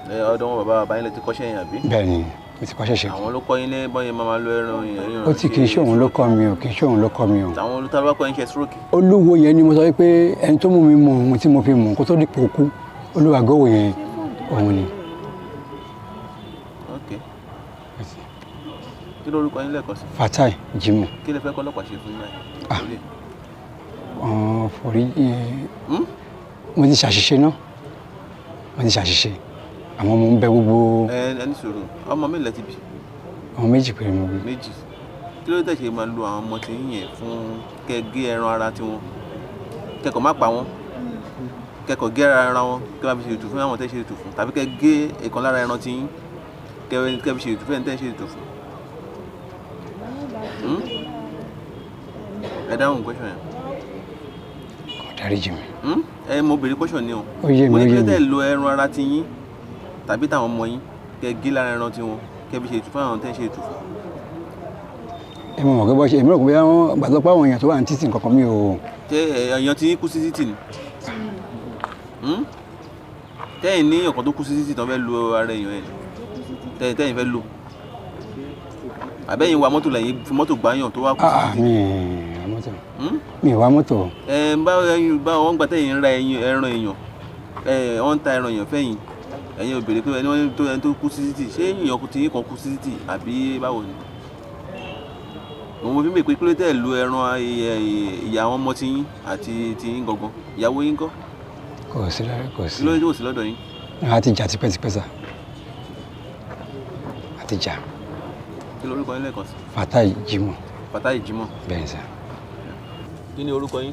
S3: Ọ̀dọ̀ wọn bàbá yín lè ti kọ́ṣẹ́ yẹn àbí.
S8: Bẹ́ẹ̀ni mo ti kọ́ṣẹ́ ṣe.
S3: Àwọn ló kọ́ yín ní bọ́yìn máa lo ẹran yẹn.
S8: ó ti kì í ṣe òun ló kọ́ mi o kì í ṣe òun ló kọ́ mi o.
S3: àwọn olùtàlùwà kọ́ yín ṣe stroke.
S8: olúwo yẹn ni mo sọ pé ẹni tó mú mi mọ ohun tí mo fi mọ kó tó dípò kú olúwàgọ́wò yẹn òun ni.
S3: Kí lórúkọ yín lẹ́ẹ̀kan sí?
S8: Fatai Jimoh.
S3: Kí lẹ fẹ́ kọ́ ọlọ́pàá ṣe fún yín báyìí?
S8: Forí mo ti ṣàṣìṣe náà àmọ́ mo ń bẹ gbogbo.
S3: Ẹni sọ̀rọ̀ ọmọ mélòó ti bí?
S8: Ọmọ méjì péré mo bí.
S3: Méjì. Kí ló dé ṣe máa lo àwọn ọmọ tí yín yẹn fún kẹ́gé ẹran ara tiwọn kẹ́kọ̀ọ́ má pa wọ́n kẹ́kọ̀ọ́ gé ara wọn kẹ́ máa fi ṣe ètò fún àwọn tẹ́ ṣe ètò fún tàbí kẹ́ gé ìkan lára ẹran tí yín kẹ́ fi ṣe ètò fún ẹni tẹ́ ṣe ètò fún. Ẹ dáhùn question yẹn.
S8: Kò dáríjì mi.
S3: Mo béèrè question ni o.
S8: Ó yé mi.
S3: Mo ní kí ló dé lo ẹran ara ti yín tàbí táwọn ọmọ yín kẹ́ gé lára ẹran tiwọn kẹ́ fi ṣe ètò fún àwọn tẹ́ ṣe ètò fún.
S8: Ẹ mọ̀ pé bọ́ ṣe èmi rò pé wọ́n gbàgbọ́ pé àwọn èèyàn tó wà ní títì nǹkan kan mi ò.
S3: Ṣé èèyàn ti kú sí títì ni? Tẹ́yìn ní ọ̀kan tó kú sí títì tán fẹ́ lo ara èèyàn ẹ̀ tẹ́yìn fẹ́ lò àbẹ́yìn wa mọ́tò lẹ́yìn fi mọ́tò gbáyàn tó wá kú sí títì.
S8: Mi ò wá mọ́tò.
S3: Báwo wọ́n gbà tẹ́yìn ń ra ẹran èèyàn wọ́n ń ta ẹran èèyàn fẹ́yìn ẹ̀yin ò béèrè pé ẹni tó kú sí títì ṣé èèyàn tí yín kan kú sí títì àbí báwo ni? Òun fi mí pé kí ló tẹ̀ lo ẹran ìyá àwọn ọmọ tí yín àti tí yín gangan ìyàwó yín kọ́?
S8: Kò sí lọ́dọ̀ kò sí.
S3: Kí ló dé kò sí lọ́dọ̀ yín?
S8: A ti jà tipẹ́tipẹ́ sà. A ti jà.
S3: Kí lorúkọ yín lẹ́ẹ̀kan sí?
S8: Fatai Jimoh.
S3: Fatai Jimoh.
S8: Bẹ́ẹ̀ sà.
S3: Kí ni orúkọ yín?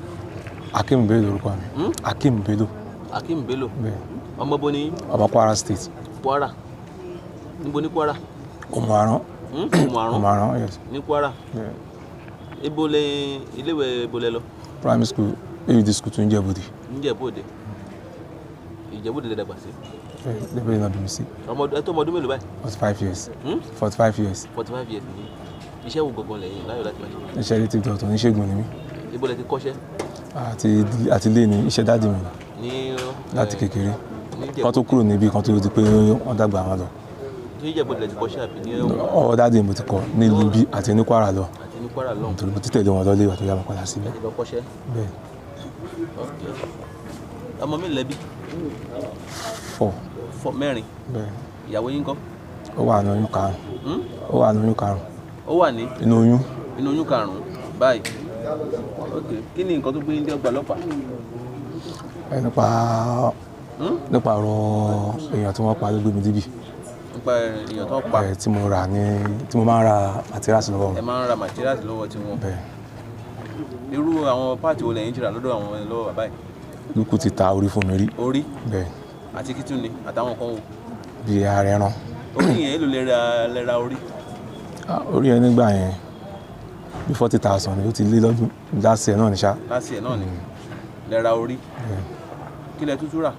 S9: Akim Bello orúkọ mi. Akim Bello.
S3: Akim Bello.
S9: Bẹ́ẹ̀.
S3: Ọmọ bo ni?
S9: Ọmọ Kwara State.
S3: Kwara. Níbo ní Kwara?
S9: Òmùaran. Òmùaran, yes.
S3: Ní Kwara. Ibo lẹ iléèwé ibo lẹ lọ?
S9: Primary school, AUD school tó ń Ìjẹ̀bú-Òde.
S3: Ìjẹ̀bú-Òde. Ìjẹ̀bú-Òde lẹ dàgbà sí.
S9: Lẹ́bẹ̀rẹ̀ náà bí mi sí.
S3: Ẹ tó ọmọ ọdún mélòó báyìí?
S9: 45 years. 45 years.
S3: 45 years ni. Iṣẹ́ wo gangan lẹ́yìn láyọ̀ láti máa ṣe?
S9: Iṣẹ́ ilé ti dọ̀tọ̀ oníṣègùn ni mí.
S3: Ibo lẹ ti kọ́ṣẹ́?
S9: Àti ilé ni iṣẹ́ dáàdì mi. Láti kékeré. Kan tó kúrò níbi kan tó di pé wọ́n dàgbà wọn lọ.
S3: Ní Ìjẹ̀bú-Òde lẹ ti kọ́ṣẹ́ àbí ní
S9: ọwọ́ dáàdì mo ti kọ́ ní Libí àti ní Kwara lọ.
S3: Àti ní Kwara lọ.
S9: Nítorí mo ti tẹ̀lé wọn lọ lé ìwà tó yá wọn padà síbẹ̀.
S3: Ẹ ti lọ kọ́ṣẹ́?
S9: Bẹ́ẹ̀.
S3: Ọmọ mélòó lẹ bí?
S9: 4.
S3: 4
S9: Bẹ́ẹ̀.
S3: Ìyàwó yín kọ́?
S9: Ó wà ní oyún karùn-ún. Ó wà ní oyún karùn-ún.
S3: Ó wà ní?
S9: Inú oyún.
S3: Inú oyún karùn-ún báyìí. Kí ni nǹkan tó gbé yín dé ọgbà ọlọ́pàá?
S9: Nípa ọ̀rọ̀ èèyàn tí wọ́n pa ló gbé mi débì.
S3: Nípa èèyàn tó pa?
S9: Tí mo máa ń ra materials lọ́wọ́.
S3: Ẹ máa ń ra materials lọ́wọ́ tí wọ́n.
S9: Bẹ́ẹ̀.
S3: Irú àwọn páàtì wo lẹ́yìn jìrà lọ́dọ̀ àwọn ẹni lọ́wọ́ bàbá yìí?
S9: Lúkù ti ta orí fún mi rí.
S3: Orí?
S9: Bẹ́ẹ̀.
S3: Àti kí tún ni àtàwọn kan wò?
S9: Bí ara ẹran.
S3: Orí yẹn èlò lè ra orí?
S9: Orí yẹn nígbà yẹn bí 40,000 ni ó ti lé lọ́dún láti ẹ̀ náà ní ṣá.
S3: Láti ẹ̀ náà ni lè ra orí. Kí lẹ tútù rà?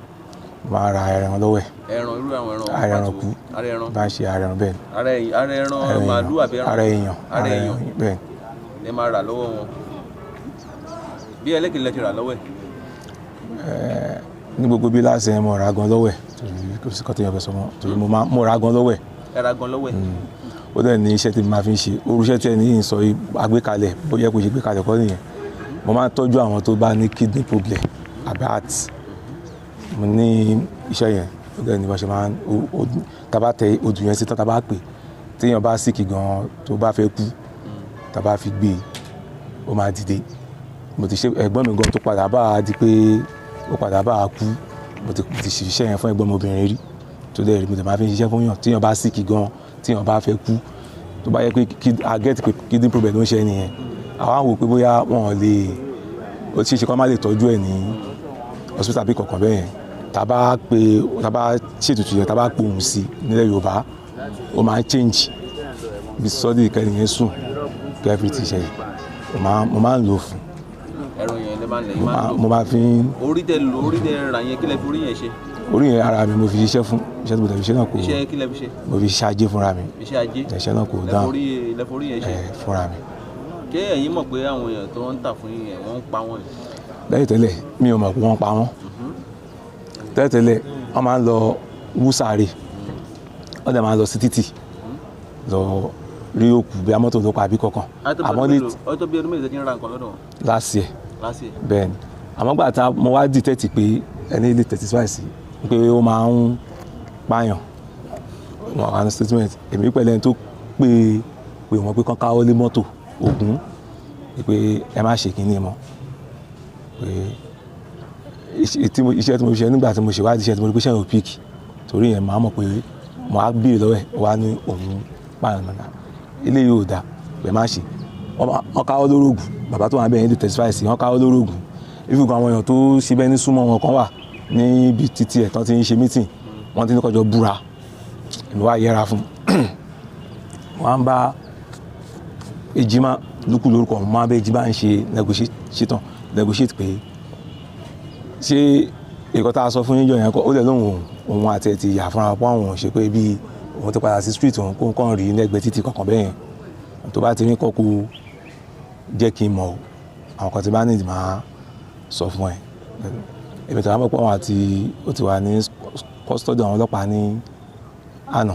S9: Máa ra ẹran lọ́wọ́ ẹ̀.
S3: Ẹran irú àwọn ẹran.
S9: Ara ẹran kú.
S3: Ara ẹran.
S9: Bá ń ṣe ara ẹran bẹ́ẹ̀.
S3: Ara ẹran màálù àbí ẹran?
S9: Ara èèyàn.
S3: Ara èèyàn
S9: bẹ́ẹ̀.
S3: Ẹ máa rà lọ́wọ́ wọn. Bí ẹlẹ́kìnlẹ̀ ti rà lọ́wọ́ ẹ̀?
S9: Ní gbogbo bí láti ẹ̀ mo ra gan lọ́wọ́ ẹ̀ torí kò sí kọ́tẹ́ yẹn fẹ́ sọ mọ́ torí mo ra gan lọ́wọ́ ẹ̀.
S3: Ẹ ra gan lọ́wọ́ ẹ̀?
S9: Ó dẹ̀ ní iṣẹ́ tí mo máa fi ń ṣe orúṣẹ́ tí ẹni yìí ń sọ àgbékalẹ̀ bó yẹ kó ṣe gbékalẹ̀ kọ́ nìyẹn mo máa ń tọ́jú àwọn tó bá ní kidney problem àbí heart. Mo ní iṣẹ́ yẹn ó dẹ̀ ní bá ṣe máa ń tá bá tẹ odù yẹn sí tá bá pè téèyàn bá sick gan tó bá fẹ́ kú tá bá fi gbé ó máa dìde. Mo ti ṣe ẹ̀gbọ́n mi gan tó padà bá a di pé ó padà bá a kú mo ti ṣiṣẹ́ yẹn fún ẹ̀gbọ́n mi obìnrin rí tó dẹ̀ rí mo dẹ̀ máa fi ṣiṣẹ́ fún yàn téèyàn bá sick gan téèyàn bá fẹ́ kú tó bá yẹ pé get pé kidney problem ló ń ṣe nìyẹn àwa wò pé bóyá wọn lè ó ti ṣe kó má lè tọ́jú ẹ̀ ní hospital bí kankan bẹ́ẹ̀ yẹn tá bá ṣètùtù yẹn tá bá pohùn sí nílẹ̀ Yorùbá ó máa ń change bí sọ́dí ìkẹyìn yẹn sùn kí everything ṣe mo máa ń lò fún.
S3: ẹ̀rọ yẹn lè máa ń lẹ̀ yín
S9: mo máa fi
S3: orí tẹ ra yẹn kí lẹ fi orí yẹn ṣe.
S9: orí yẹn ara mi mo fi ṣiṣẹ́ fún iṣẹ́ tí mo tẹ̀ fi ṣe náà kò
S3: iṣẹ́ kí lẹ fi ṣe.
S9: mo fi ṣáájé fúnra mi
S3: iṣẹ́ ajé
S9: iṣẹ́ náà kò dáhùn
S3: lẹ forí yẹn ṣe.
S9: fúnra mi.
S3: ṣé ẹ̀yin mọ̀ pé àwọn èèyàn tó ń tà fún yín wọ́n ń pa wọ́n ni.
S9: lẹ́yìn tẹ́lẹ̀ mi ò mọ̀ pé wọ́n pa wọ́n tẹ́lẹ̀ wọ́n máa ń lọ wúsàárè wọ́n dẹ̀ máa ń lọ sí títì lọ rí òkú bí amọ́tò ló pa àbí kankan.
S3: àmọ́ ní ọjọ́ bí ọdún méjì tí ń ra nǹkan lọ́dọ̀ wọn.
S9: last year bẹ́ẹ̀ ni àmọ́ gbà tá mo wá dìtẹ́tì pé ẹni ilé testify sí pé ó máa ń pààyàn wọn àwọn statement èmi pẹ̀lú ẹni tó pé wọ́n pé kán káwọ́ lé mọ́tò Ògún pé ẹ má ṣe kínní mọ́ pé iṣẹ́ tí mo ṣe nígbà tí mo ṣe wádìí iṣẹ́ tí mo rí pé ṣẹ́ ò pík torí yẹn máa mọ̀ pé mo á béèrè lọ́wọ́ ẹ̀ wá ní òun pààyàn náà ilé yóò dáa pé má ṣe wọ́n káwọ́ lórògùn bàbá tó wà bẹ́ẹ̀ ní testify sí wọ́n káwọ́ lórògùn ìfúnkan àwọn èèyàn tó ṣe bẹ́ẹ̀ ní súnmọ́ wọn kan wà níbi títí ẹ̀ tán ti ń ṣe meeting wọ́n ti ní kọjọ búra èmi wá yẹra fún wọ́n á ń bá Ejima lókù lórúkọ wọn máa bẹ Ejima ń ṣe negotiate pé ṣé èkó tá a sọ fún yíjọ yẹn kọ́ ó lẹ̀ lóhùn òun àti ẹ̀ ti yà fúnra pọ́n òun ṣe pé bí òun ti padà sí street òun kó kàn rí lẹ́gbẹ̀ẹ́ títí kankan bẹ́ẹ̀ yẹn tó bá ti rí kọ́kú jẹ́ kí n mọ̀ àwọn kan ti bá nídìí máa sọ fún ẹ èmi tó wá mọ̀ pé àwọn àti ó ti wà ní custody àwọn ọlọ́pàá ní àná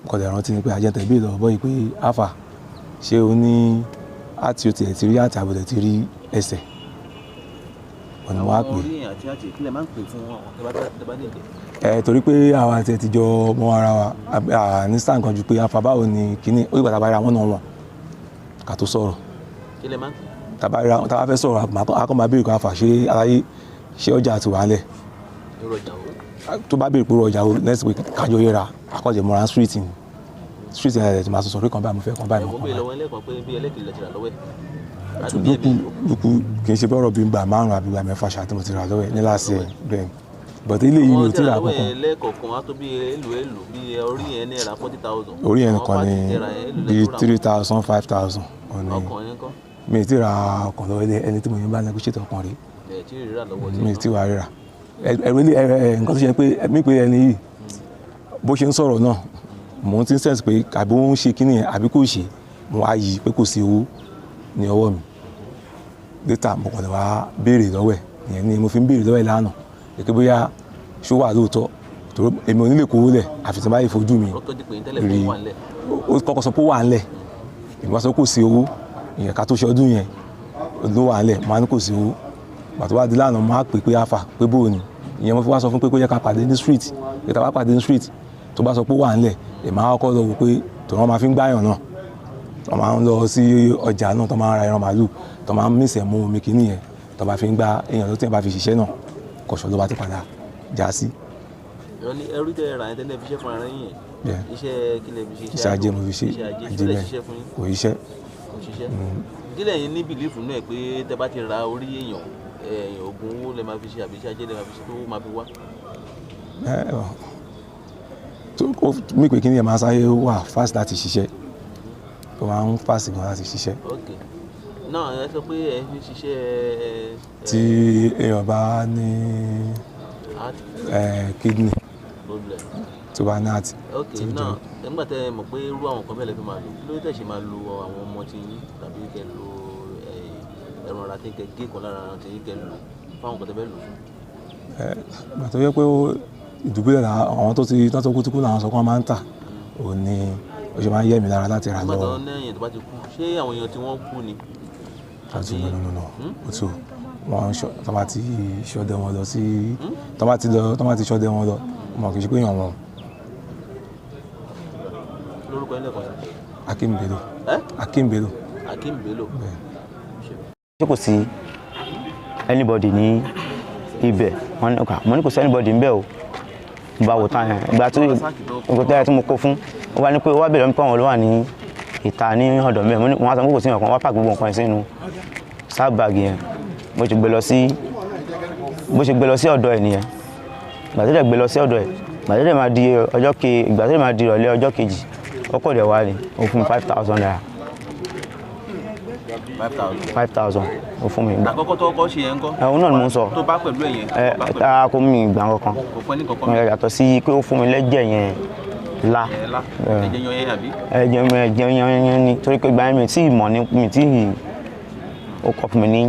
S9: kọ̀dẹ̀ rántí ni pé àjẹntẹ̀ bí ìlọ bọ́ yìí pé alpha ṣé o ní àti o tiẹ̀ ti rí àti àbọ̀dẹ̀ ti rí ẹsẹ̀ ọ̀nà wa pè é torí pé àwọn àti ẹ̀ ti jọ mọ́ ara wa ní sáà nǹkan ju pé alpha báwo ni kíní ó ìgbà tàbá ra wọn náà wọn ká tó sọ̀rọ̀ tàbá fẹ́ sọ̀rọ̀ akọ́ máa béèrè kó alpha ṣé aláyé ṣé ọjà ti wà lẹ̀ tó bá béèrè pé ọjà o next week kájọ yẹra akọ́jẹ̀ mọ́ra street yẹn ti máa sọ kan báyìí mo fẹ́ kan báyìí mo lùkù kì í ṣe bọ́rọ̀ bí n gbà 5 àbí gbà 6 ṣáà tí mo ti rà lọ́wọ́ ẹ̀ ní láti ẹ̀ bẹ́ẹ̀ but ilé yìí mi ò tí ra kankan.
S3: lẹ́ẹ̀kọ̀ọ̀kan á tó bí èlò bí orí yẹn ní ẹ̀rà 40,000.
S9: orí yẹn nìkan ni bíi 3,000 5,000 mi ì tí ra ọkàn lọ́wọ́ ẹni tí mo yẹn bá negotiate ọkàn rí mi ì tí wàá ríra ẹ̀rọ ilé nǹkan tó ṣe pé mí pé ẹni yìí bó ṣe ń sọ̀rọ̀ náà mò ń ti ń sẹ́ǹsì pé àbí ó ń ṣe kíní yẹn àbí kò ṣe mo wá yí pé kò sí owó ní ọwọ́ mi data mo kàn lè wá béèrè lọ́wọ́ ẹ̀ ìyẹn ni mo fi ń béèrè lọ́wọ́ ẹ̀ lánàá èké bóyá ṣó wà lóòótọ́ torí èmi ò ní lè kówó lẹ̀ àfi tí n bá yẹ fojú mi rí ó kọ́kọ́ sọ pé ó wà ńlẹ̀ èmi wá sọ kò sí owó ìyẹn ká tó ṣe ọdún yẹn ló wà ńlẹ̀ mo á ní kò sí owó pàtó wá di lánàá mo á pè pé àfà pé bóò ni ìyẹn mo fi wá sọ fún pé kó yẹ ká pàdé ní street pé tá bá pàdé ní street tó bá sọ pé ó wà ńlẹ̀ èmi á kọ́ lọ wò pé tòun wọn máa fi ń gbáyàn náà tó máa ń lọ sí ọjà náà tó máa ń ra ẹran màálù tó máa ń mísẹ̀ mú omi kìíní yẹn tó máa fi ń gbá èèyàn tó tẹ̀ bá fi ṣiṣẹ́ náà kọ̀ṣọ́ ló bá ti padà já sí.
S3: ẹrú tẹ ra yẹn tẹ́lẹ̀ fi ṣe fún ara yín yẹn iṣẹ́ kílẹ̀ fi ṣe
S9: iṣẹ́ ajé mo fi ṣe ajé bẹ́ẹ̀ kò iṣẹ́.
S3: kílẹ̀ yín ní bìlífù náà pé tẹ bá ti ra orí èèyàn oògùn owó lè máa fi ṣe àbí iṣẹ́ ajé lè máa fi ṣe tó máa fi wá. mi pé kí ni ẹ̀ máa sáré wà fast láti ṣiṣẹ́ ó máa ń fast gan láti ṣiṣẹ́. náà ẹ sọ pé ẹ fi ṣiṣẹ́. tí èèyàn bá ní kidney tó bá ní àti. náà nígbà tẹ ẹ mọ̀ pé irú àwọn kan bẹ́ẹ̀ lè fi máa lò kí ló tẹ̀ ṣe máa lo àwọn ọmọ tí yín tàbí kẹ lo ẹran ara tí kẹ gé kan lára ara tí yín kẹ lò fáwọn kan tẹ bẹ́ẹ̀ lò fún. gbà tó yẹ pé ìdúgbò àwọn tó ti tọ́tọ́ kú tí kú làwọn sọ pé wọ́n máa ń tà ò ní ó ṣe máa ń yẹ̀ mí lára láti rà lọ́wọ́. ìgbà tó ní èèyàn tó bá ti kú ṣé àwọn èèyàn tí wọ́n kú ni
S9: àti no ó tó wọn tọ́mà ti ṣọdẹ wọn lọ sí tọ́mà ti ṣọdẹ wọn lọ ọmọ kì í ṣe pé èèyàn wọn.
S3: lórúkọ ilé ẹ̀kọ́ sí.
S9: Akim Bello.
S2: ṣé kò sí anybody ní ibẹ̀ mo ní kò sí anybody ń bẹ̀ o bá wò tán yẹn ìgbà tí mo kó fún ó wá ní pé ó wá bẹ̀rẹ̀ nípa àwọn olówà ní ìta ní ọ̀dọ̀ mẹ́rin wọ́n á sọ pé kò sí nǹkan wá pàgọ́ gbogbo nǹkan sínú sábàgì yẹn bó ṣe gbé lọ sí ọ̀dọ̀ ẹ̀ nìyẹn ìgbà tó dẹ̀ gbé lọ sí ọ̀dọ̀ ẹ̀ ìgbà tó dẹ̀ máa di ìrọ̀lẹ́ ọjọ́ kejì ó kọ̀ dẹ̀ wá ní ó fún mi 5,000 naira. 5,000 ó fún mi.
S3: àkọ́kọ́ tó kọ́ ṣe yẹn ń kọ́.
S2: òun náà ni mo ń sọ.
S3: tó bá pẹ̀lú ẹ̀yẹn.
S2: kò mí ìgbà kankan.
S3: kò pẹ́ ní kankan.
S2: yàtọ̀ sí pé ó fún mi lẹ́jẹ̀ yẹn la.
S3: ẹ̀jẹ̀ yan yẹn àbí.
S2: ẹ̀jẹ̀ yan yẹn ni torí pé ìgbà yẹn mi tí ì mọ̀ ní mi tí ì ó kọ́ fún mi ní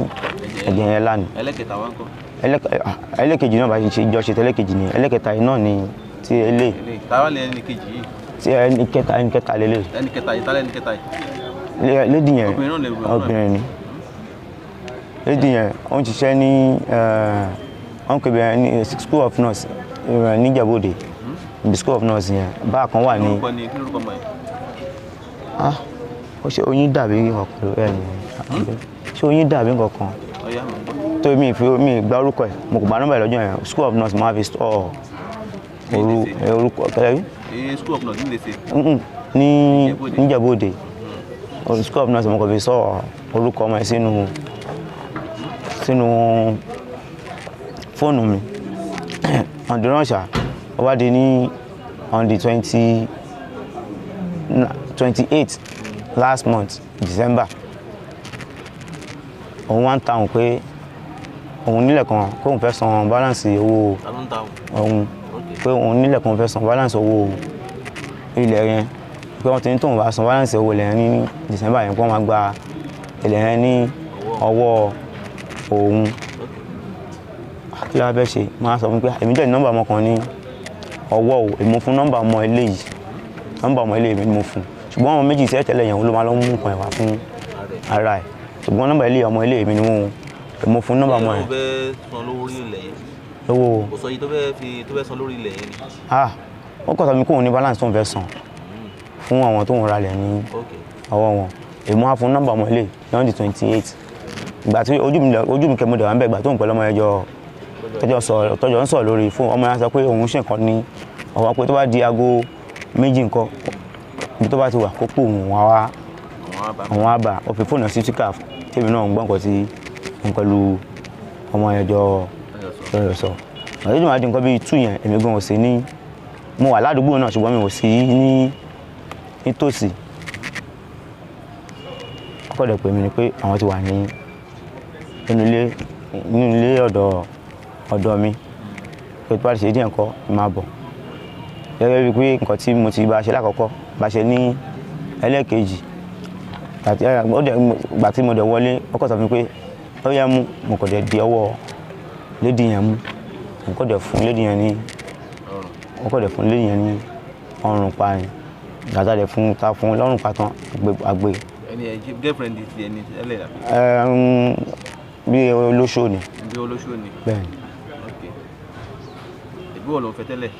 S2: ẹ̀jẹ̀ yẹn la ni.
S3: ẹlẹ́kẹta wá ń kọ́.
S2: ẹlẹ́kejì náà bá ṣe jọ ṣe tẹ́lẹ̀kejì ni ẹlẹ́kẹta yìí náà ni ti eléyìí.
S3: táwa lẹ ẹni kejì yìí.
S2: ti ẹni kẹta lélẹ̀.
S3: ẹni kẹta yìí tálẹ̀ ẹni kẹta yìí.
S2: lédi yẹn obìnrin ni lédi yẹn ó ń ṣiṣẹ́ ní wọ́n pè bẹ́ẹ̀ ní school of nurse ní Ìjẹ̀bú-Òde ibi school of nurse yẹn báà kan wà ní. ó ṣe oyin dàbí ọkùnrin ẹ̀ ní ṣé oyin dàbí kankan tó mi gba orúkọ ẹ̀ mo kò gba nọ́mbà ẹ̀ lọ́jọ́ yẹn school of nurse máa fi store orúkọ kẹlẹ́
S3: rí. school of nurse ní lè ṣe.
S2: ní Ìjẹ̀bú-Òde school of nurse mo kàn fi sọ orúkọ ọmọ ẹ sínú fóònù mi on the ránṣà ó wá di ní on the 28th last month December òun wá ń ta òun pé òun nílẹ̀ kan kóun fẹ́ san balance owó òun pé òun nílẹ̀ kan fẹ́ san balance owó ilẹ̀ yẹn pé wọ́n ti ní tóun bá san balance owó ilẹ̀ yẹn ní December yẹn pé wọ́n máa gba ilẹ̀ yẹn ní ọwọ́ òun kí ló fẹ́ ṣe máa sọ fún pé èmi jẹ́ nọ́mbà ọmọ kan ní ọwọ́ o èmi fún nọ́mbà ọmọ eléyìí mi ni mo fún ṣùgbọ́n àwọn méjì tẹ́lẹ̀ yẹn ló máa lọ mú nǹkan ẹ̀ wá fún ara ẹ̀ ṣùgbọ́n nọ́mbà eléyìí ọmọ eléyìí mi ni mo fún nọ́mbà ọmọ ẹ̀.
S3: ó fẹ́ san lórí ilẹ̀ yẹn.
S2: lówó
S3: ó sọ yìí tó fẹ́ san lórí ilẹ̀ yẹn ni.
S2: ó kọ̀ sọ mi kóun ní balance tó ń fẹ́ san fún àwọn tó ń ralẹ̀ ní ọwọ́ wọn èmi wá fún nọ́mbà ọmọ eléyìí ní on the 28th ìgbà tí ojú mi kẹmọdé wà ń bẹ ìgbà tó ń pẹ̀lú ọmọ ẹjọ́ tọ́jọ́ ń sọ̀rọ̀ lórí fún ọmọ yẹn sọ pé òun ṣe nǹkan ní ọwọ́ pé tó bá di aago méjì nǹkan ibi tó bá ti wà kó pò àwọn àbá ó fi fóònù sí tíkà tèmi náà ń gbọ́ nǹkan tí ń pẹ̀lú ọmọ ẹjọ́ lọ́rọ̀ sọ àti ìjọba di nǹkan bíi 2 yẹn èmi gan ò sí ní mo wà ládùúgbò náà ṣùgbọ́n mi ò sí ní nítòsí ọkọ̀ dẹ̀ pè mí ni pé àwọn ti wà ní nínú ilé ọ̀dọ̀ mi pé tó bá ti ṣe díẹ̀ nǹkan máa bọ̀ gẹ́gẹ́ bíi pé nǹkan tí mo ti bá ṣe lákọ̀ọ́kọ́ bá ṣe ní ẹlẹ́ẹ̀kejì gbà tí mo dẹ̀ wọlé ọkọ̀ sọ fún mi pé ó yẹ mú mo kò dẹ̀ di ọwọ́ lédi yẹn mú mo kò dẹ̀ fún lédi yẹn ní ọrùn pa ni gàdá dẹ̀ fún ta fún lọ́rùn pa tán àgbè.
S3: ẹni ẹ girlfriend ti ẹni ẹlẹ́yà.
S2: bí olóṣó ni.
S3: bẹ́ẹ̀ ni. ìbí wo ló ń fẹ́ tẹ́lẹ̀.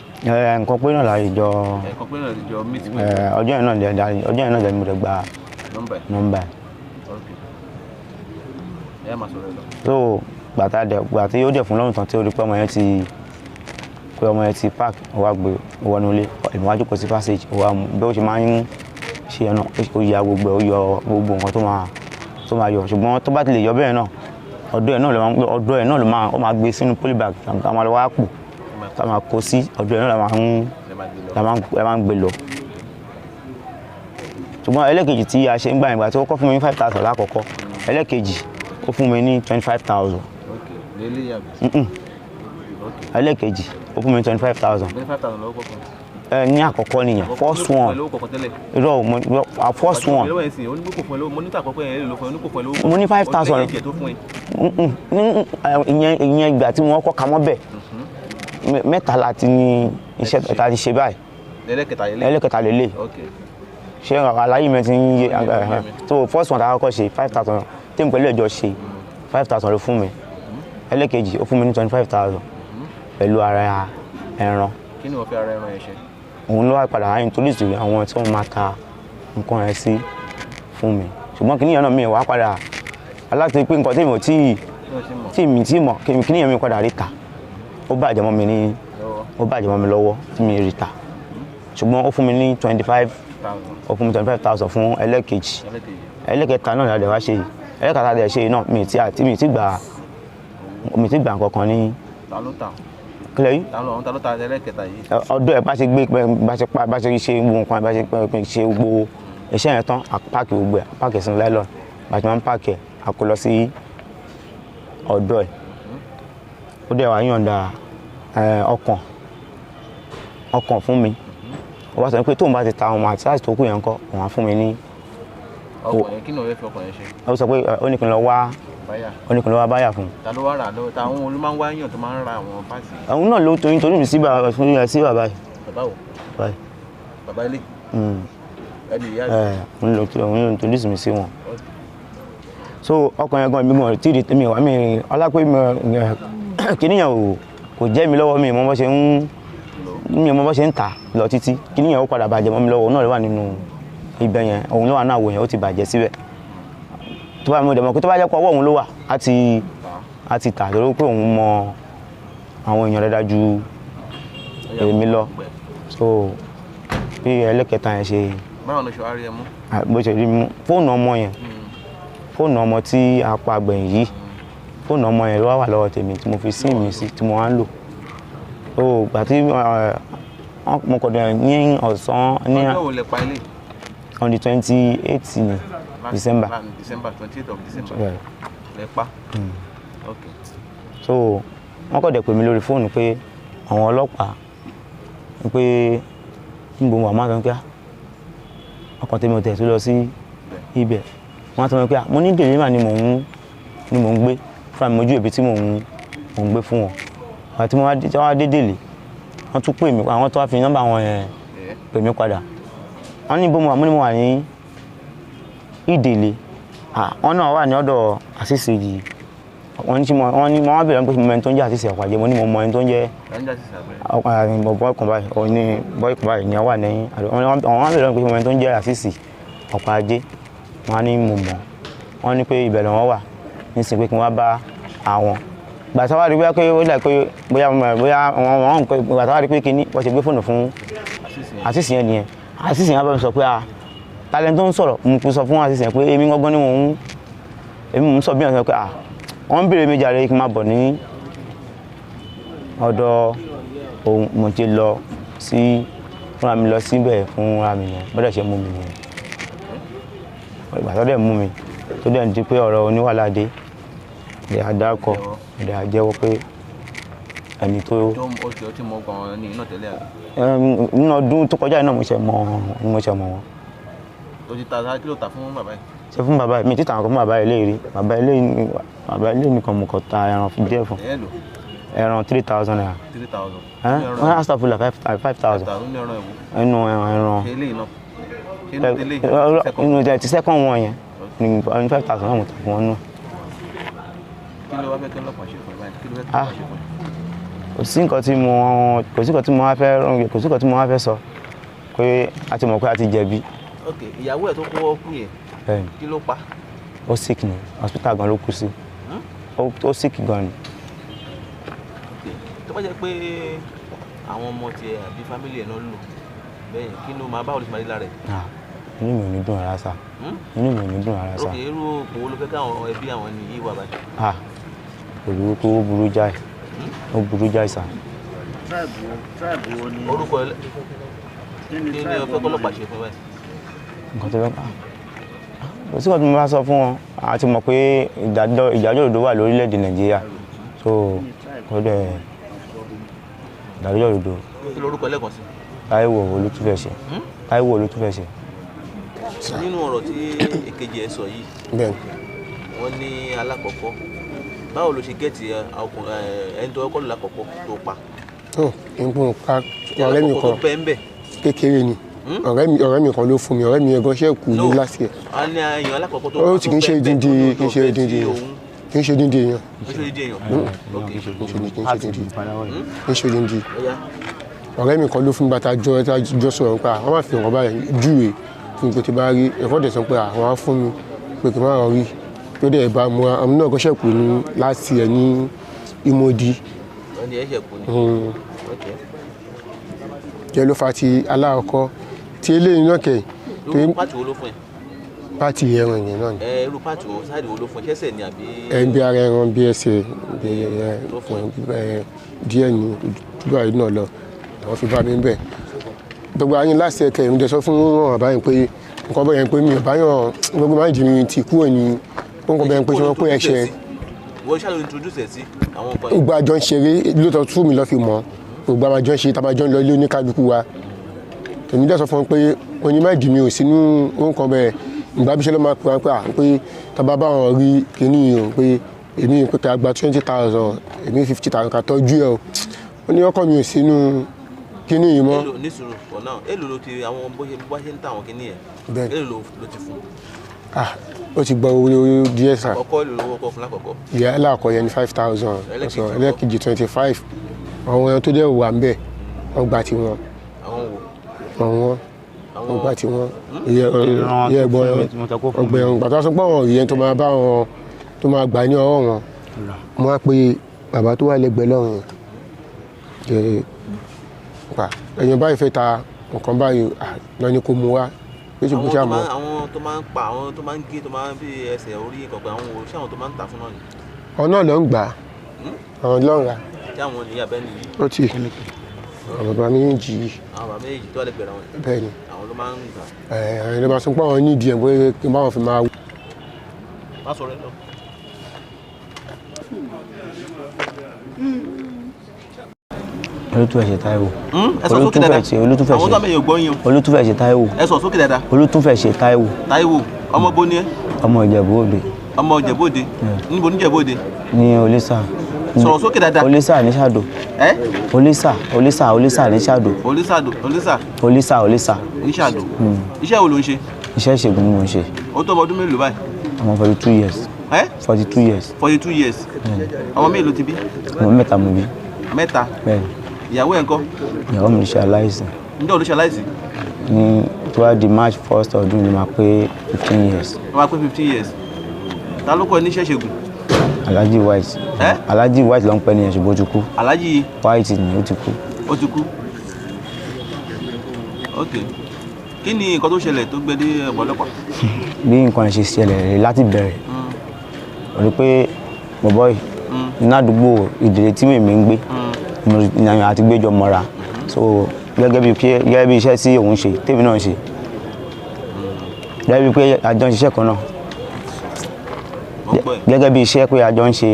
S2: nǹkan pé náà láàyè jọ.
S3: nǹkan pé náà jọ meet.
S2: ọjọ́ yẹn náà lẹ́nu mo lè gba nọ́mbà.
S3: ẹ máa sọ̀rọ̀ ẹ lọ.
S2: so gbà tí ó dẹ̀ fún lọ́rùn tán tí ó rí pé ọmọ yẹn ti park ó wá gbé wọnú ilé ìmọ̀wájú kò sí passage ó wá bí ó ṣe máa ń ṣe ẹ̀nà ó ya gbogbo ó yọ gbogbo nǹkan tó máa yọ ṣùgbọ́n tó bá ti lè yọ bẹ́ẹ̀ náà ọ̀dọ̀ ẹ̀ náà ló máa gbé sínú polybag tá máa lọ wá pò tá máa kó sí ọ̀dọ̀ ẹ̀ náà la máa ń gbé lọ. ṣùgbọ́n ẹlẹ́kejì tí a ṣe ń gbà ìgbà tí ó kọ́ fún mi ní 5,000 lákọ̀ọ́kọ́ ẹlẹ́kejì ó fún mi ní 25,000. ẹlẹ́kejì ó fún mi ní 25,000. Ní àkọ́kọ́ nìyẹn first one irọ́ first one mo ní 5,000 ìyẹn ìgbà tí wọ́n kọ́ ka mọ́ bẹ̀ mẹ́ta láti ní iṣẹ́ ta ti ṣe báyìí ẹlẹ́kẹta lélẹ̀ ṣé àlàyé mi ti ń yé so first one ta kọ́kọ́ ṣe tèmi pẹ̀lú ẹ̀jọ́ ṣe 5,000 ló fún mi ẹlẹ́kejì ó fún mi ní 25,000 pẹ̀lú ara ẹran.
S3: Kí ni wọ́n fi ara ẹran yẹn ṣe?
S2: Òun ló wá padà wá introduce àwọn tí wọ́n máa ta nǹkan yẹn sí fún mi ṣùgbọ́n kìnìyàn náà mi wá padà aláti pé nǹkan tèmi ò tí mi tí mọ̀ kìnìyàn mi padà rí ta ó bàjẹ́ mọ́ mi lọ́wọ́ tí mi rí ta ṣùgbọ́n ó fún mi ní 25,000 fún ẹlẹ́kejì ẹlẹ́kẹta náà ládẹ̀ wá ṣe yìí ẹlẹ́kẹta ládẹ̀ ṣe yìí náà mi ti gbà nǹkan kan ní.
S3: Ta ló ta?
S2: Kílẹ̀ yìí?
S3: Ta ló ta ẹlẹ́kẹta yìí?
S2: Ọdún ẹ̀ bá ṣe gbé bá ṣe ṣe gbogbo nǹkan bá ṣe gbogbo iṣẹ́ yẹn tán àpáàkì gbogbo ẹ̀ àpáàkì sínú láìlọ́n bá ṣe máa ń pààkì ẹ̀ àkó lọ sí ọ̀dọ̀ ẹ̀ ó dẹ̀ wá yọ̀ǹda ọkàn fún mi ó wá sọ pé tóun bá ti ta àwọn àti láti tó kù yẹn kọ́ òun á fún mi ní.
S3: ọkàn yẹn kí ni òun fẹ́ fi ọkàn yẹn ṣe?
S2: ó sọ pé ó ní kí n lọ wá báyà fún un.
S3: Ta ló wá rà lọ́wọ́ ta àwọn olú máa ń wá yàn tó máa ń ra àwọn páàsì?
S2: àwọn náà ló torí mi sí bàbá yìí.
S3: Bàbá wo? Bàbá ilé? Ẹni ìyá rẹ̀?
S2: òun ló introduce mi sí wọn. So ọkàn yẹn gan mi gan tí mi wà mí ọlápẹ́ mi kìnìyàn kò jẹ́ mi lọ́wọ́ mi mọ́ bọ́ ṣe ń tà lọ títí kìnìyàn ó padà bàjẹ́ mọ́ mi lọ́wọ́ òun náà ló wà nínú ibẹ̀ yẹn òun ló wà náà wò yẹn ó ti bàjẹ́ síbẹ̀ tó bá mi dẹ̀ mọ̀ pé tó bá jẹ́ pé ọwọ́ òun ló wà á ti tà torí pé òun mọ àwọn èèyàn rẹ̀ dájú èmi lọ so bí ẹlẹ́kẹta yẹn ṣe.
S3: Báwo ló ṣe wá rí ẹ mú?
S2: bó ṣe rí mú fóònù ọmọ yẹn fóònù ọmọ tí a pa gbẹ̀yìn yìí fóònù ọmọ yẹn ló wà lọ́wọ́ tèmi tí mo fi sim mi sí tí mo wá ń lò so gbà tí mo kọ̀ dẹ̀ ní ọ̀sán ní.
S3: Ọjọ́ wo lẹ pa ilé?
S2: On the 28th ni December.
S3: December 28th of December. Lẹ pa. Okay.
S2: So wọ́n kọ̀ dẹ̀ pè mí lórí fóònù pé àwọn ọlọ́pàá pé níbo wà máa tán kíá ọkàn tèmi ò tẹ̀ tó lọ sí ibẹ̀ wọ́n tán kíá mo ní dèlémà ni mò ń gbé fúnra mi mojú ibi tí mò ń gbé fún wọn àti mo wá dé délé wọ́n tún pè mí àwọn tó wá fi nọ́mbà wọn yẹn pè mí padà wọ́n ní bó mo wà ní ìdèlé wọ́n náà wà ní ọ̀dọ̀ àṣìṣe yìí wọ́n ní wọ́n bẹ̀rẹ̀ pé mo mọ ẹni tó ń jẹ́ àṣìṣe ọ̀pàjẹ́ mo ní mo mọ ẹni tó ń jẹ́ bọ́ọ̀ kan báyìí ni wọ́n wà lẹ́yìn wọ́n bẹ̀rẹ̀ pé mo mọ ẹni tó ń jẹ́ àṣìṣe ọ̀pàjẹ́ wọ́n ní mo mọ̀ wọ́n ní pé ìbẹ̀rẹ̀ wọn wà nísìnyí pé kí wọ́n bá àwọn gbàtà wá rí bóyá pé ó dà pé bóyá àwọn gbàtà wá rí pé kíní wọ́n ṣe gbé fóònù fún àṣìṣe yẹn nìyẹn àṣìṣe yẹn bá mi sọ pé talent tó ń sọ̀rọ̀ mo kò sọ fún àṣìṣe yẹn pé èmi gbọ́ngàn ni èmi ń sọ bí wọ́n sọ pé wọ́n ń béèrè mi jàre kí n máa bọ̀ ní ọ̀dọ̀ òun mo ti lọ sí fúnra mi lọ síbẹ̀ fúnra mi yẹn bọ́dẹ̀ ṣe mú mi yẹn ìgbà tó dẹ̀ mú mi tó dẹ̀ ń di pé ọ̀rọ̀ oníwàládé ìdẹ̀ àdákọ̀ ìdẹ̀ àjẹ́wọ́ pé ẹni tó.
S3: ó ti mọ gan ní iná tẹ́lẹ̀ àná.
S2: nínú ọdún tó kọjá iná mo ṣe mọ wọn.
S3: o ti ta kí ló ta fún bàbá yìí.
S2: ṣe fún bàbá mi títà nǹkan fún bàbá ilé rí bàbá ilé nìkan mo kàn ta ẹran fún díẹ̀ fún. ẹran 3,000 naira.
S3: 3,000.
S2: wọ́n á sọ fún la 5,000. ẹnu ẹran.
S3: ṣe eléyìí náà.
S2: inú ti sẹ́kọ̀n wọn yẹn ní 5,000 náà mo tà fún wọn náà.
S3: kí ló wá fẹ́ kí ọlọ́pàá ṣe fún ẹ báyìí kí ló fẹ́ kí ọlọ́pàá ṣe fún ẹ.
S2: kò sí nǹkan tí mo wá fẹ́ sọ pé a ti mọ̀ pé a ti jẹ̀bi.
S3: ok ìyàwó ẹ̀ tó kó kú yẹn kí ló pa.
S2: ó sick ni hospital gan ló kú sí ó sick gan ni.
S3: tó bá jẹ́ pé àwọn ọmọ tiẹ̀ àbí fámìlì ẹ̀ náà lò bẹ́ẹ̀ kí ló máa báwo ló ti máa rí lára ẹ̀.
S2: inú mi ò ní dùn rárá sá inú mi ò ní dùn rárá sá.
S3: ok irú òpó wo ló fẹ́ káwọn ẹbí àwọn ní yìí wà báyìí.
S2: pẹ̀lú pé ó burú jáì ó burú jáì sá.
S3: tíráàbù wo ni. orúkọ ẹ kí ni o fẹ́ kọ́lọ́pàá ṣe fún ẹ.
S2: nǹkan tó fẹ́ kò sí kan tí mo bá sọ fún wọn a ti mọ̀ pé ìdájọ́ òdodo wà lórílẹ̀‐èdè Nàìjíríà so ó dẹ̀ ìdájọ́ òdodo.
S3: kí lorúkọ ẹlẹ́kan sí.
S2: Táíwò Olútúfẹ̀ṣe. Táíwò Olútúfẹ̀ṣe.
S3: nínú ọ̀rọ̀ tí èkejì ẹ sọ yìí wọ́n ní alákọ̀ọ́kọ́ báwo ló ṣe gẹ́ẹ̀tì ẹni tó kọ́ ló lákọ̀ọ́kọ́ tó pa.
S4: nǹkan ká ọ̀rẹ́ mi kan kékeré ni ọ̀rẹ́ mi kan ló fún mi ọ̀rẹ́ mi ẹ̀gán ṣe kú ní last year.
S3: a ní èèyàn alákọ̀ọ́kọ́ tó
S4: ó ti kì í ṣe díndín kì í ṣe díndín èèyàn kì í ṣe díndín èèyàn kì í ṣe díndín ọ̀rẹ́ mi kan ló fún mi bàtà jọ sọ̀rọ̀ nípa wọ́n máa fi ọ̀rọ̀ báyìí júwe fún mi pé tí bá rí ẹ̀kọ́ tẹ̀sán pé àwọn á fún mi pé kí n má rọ̀ rí tó dẹ̀ bá mu àmì náà gọ́ṣẹ́ kù ní last year ní Ìmọ̀dí.
S3: wọ́n ní ẹ̀ṣẹ̀ kù ní.
S4: jẹ́ ló fa ti aláàkọ́ tí eléyìí náà kẹ̀.
S3: irú pàtì wo ló fún ẹ.
S4: pàtì ẹran yẹn náà ni.
S3: irú pàtì wo sáàdì wo ló fún ẹ ṣẹ́sẹ̀ ni àbí.
S4: bí ara ẹran bí ẹsẹ̀ díẹ̀ ní dúbà yìí náà lọ àwọn fi bá mi ń bẹ̀. gbogbo ayé láti ẹ̀kẹ́ ìrìndẹ̀ sọ fún wọn àbáyìn pé nǹkan bẹ́ẹ̀ pé mi ò báyọ̀ gbogbo máa ń jì mí ti kúrò ní nǹkan bẹ́ẹ̀ pé ṣe wọ́n pé ẹ̀ṣẹ̀.
S3: wọ́n ṣàlùyìn introduce ẹ̀ sí àwọn ọkọ̀ yìí.
S4: gbogbo àjọ ń ṣeré lóòótọ́ tú mi lọ́ fi mọ́ gbogbo àjọ ń ṣe tàbájọ́ ń lọ ilé oníkálukú wa èmi dẹ̀ sọ fún wọn pé onímọ̀jì mi ò sínú nǹkan bẹ́ẹ̀ ìgbà bí iṣẹ́ ló máa pè wọ́n pé tàbá bá wọn rí kíní o pé èmi pé ká gba 20,000 èmi 50,000 ká tọ́jú ẹ̀ o ó ní ọkọ mi ò sínú kíní yìí mọ́.
S3: èlò ní sùúrù for now èlò ló ti àwọn bó ṣe ń tà àwọn kíní yẹn èlò ló ti fún.
S4: ó ti gbọ́ owó díẹ̀ sà.
S3: ọkọ èlò lówó kọ fún lákọ̀ọ́kọ́.
S4: ìyá ẹlẹ́àkọ́ yẹn ní 5,000 ẹlẹ́kejì 25 àwọn ẹran tó dẹ̀ wà ń bẹ̀ wọ́n gbà tiwọn. àwọn ọgbà tí wọ́n yẹ ọgbẹ́ ẹ̀rùn gbàtà sọ pé àwọn ìyẹn tó máa bá wọn tó máa gbà ní ọwọ́ wọn mo wá pé bàbá tó wà lẹ́gbẹ̀ẹ́ lọ́rùn pa ẹ̀yìn báyìí fẹ́ ta nǹkan báyìí lọ ní kó mu wá bí ṣùgbọ́n ṣáà mọ́.
S3: àwọn tó máa ń pa àwọn tó máa ń gé tó máa ń bí ẹsẹ̀ orí kọ̀ọ̀kan àwọn wo ṣé àwọn tó máa ń tà fún náà ni.
S4: ọ̀nà ló ń gbà àwọn lọ́ra.
S3: ṣé àwọn nìyà bẹ́ẹ̀ nìyí.
S4: ó tì àwọn bàbá méjì yìí.
S3: àwọn bàbá méjì tó wà lẹ́gbẹ̀ẹ́ wọn.
S4: bẹ́ẹ̀ ni
S3: àwọn ló máa ń gbà.
S4: àwọn ẹni bá sọ pé àwọn nídìí ẹ̀ bóyá kí n bá wọn fi máa.
S3: má sọ rẹ lọ.
S2: olùtúfẹ̀ ṣe Táíwò.
S3: ẹ sọ sókè dáadáa àwọn tó àmì ìgbọ́ yín o.
S2: olùtúfẹ̀ ṣe Táíwò.
S3: ẹ sọ sókè dáadáa.
S2: olùtúfẹ̀ ṣe Táíwò.
S3: Táíwò ọmọ bo ni ẹ.
S2: ọmọ Ìjẹ̀bú Òde.
S3: ọmọ Ìjẹ̀bú Òde níbo ní Ìjẹ̀bú Òde.
S2: ní Olísà.
S3: sọ̀rọ̀ sókè dáadáa.
S2: Olísà ní Ṣàdó.
S3: ẹ.
S2: Olísà ní Ṣàdó. Olísà.
S3: ní Ṣàdó. iṣẹ́ wo ló ń ṣe.
S2: iṣẹ́ ìṣègùn ni mo ń ṣe.
S3: ó tó ọmọ ọdún mélòó báyìí.
S2: ọmọ 42 years. 42 years.
S3: 42 years. ọmọ mélòó ti bí.
S2: ọmọ mẹ́ta mo bí.
S3: mẹ́ta.
S2: bẹ́ẹ̀.
S3: ìyàwó ẹ̀ ńkọ́.
S2: ìyàwó mi ṣe aláìsí.
S3: ǹjẹ́ o ló ṣe aláìsí.
S2: ní tó wá di March 1st ọdún ni máa pé 15 years.
S3: máa pé 15 years. ta ló kọ́ ẹ níṣẹ́ ìṣègùn.
S2: Alhaji White. Alhaji White ló ń pẹ́ nìyẹn ṣùgbọ́n ó ti kú.
S3: Alhaji
S2: White ni ó ti kú.
S3: ó ti kú. ok kí ni nǹkan tó ṣẹlẹ̀ tó gbé dé ọ̀pọ̀ ọlọ́pàá.
S2: bí nǹkan ṣe ṣẹlẹ̀ láti bẹ̀rẹ̀ ó rí pé bọ̀bọ́ yìí ní àdúgbò Ìdèrè tí mèmí ń gbé ìyàwó àti gbéjọ mọ́ra so gẹ́gẹ́ bí iṣẹ́ tí òun ṣe tèmi náà ṣe gẹ́gẹ́ bí pé àjọ ń ṣiṣẹ́ kan náà gẹ́gẹ́ bí iṣẹ́ pé àjọ ń ṣe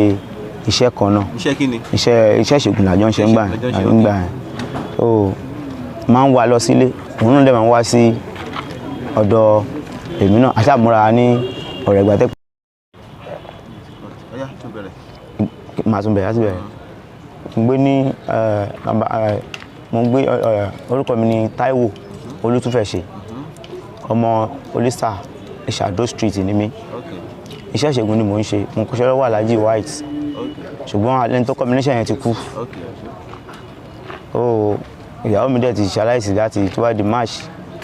S2: iṣẹ́ kan náà
S3: iṣẹ́ kí ni
S2: iṣẹ́ ìṣègùn làjọ ń ṣe ńgbà yẹn so máa ń wá lọ sílé òun náà dẹ̀ máa ń wá sí ọ̀dọ̀ èmi náà aṣáàmúra ní ọ̀rẹ́ ìgbà tẹ́. màá tún bẹ̀rẹ̀ láti bẹ̀rẹ̀ mo ń gbé orúkọ mi ní Táíwò Olútúfẹ̀ṣe ọmọ Olísà Ìṣàdó street ni mí iṣẹ́ ìṣègùn ni mò ń ṣe mo kọ́ṣẹ́ lọ́wọ́ Alhaji White ṣùgbọ́n ẹni tó kọ́ mi níṣẹ́ yẹn ti kú ìyàwó mi dẹ̀ ti ṣaláìsí láti tó wá di March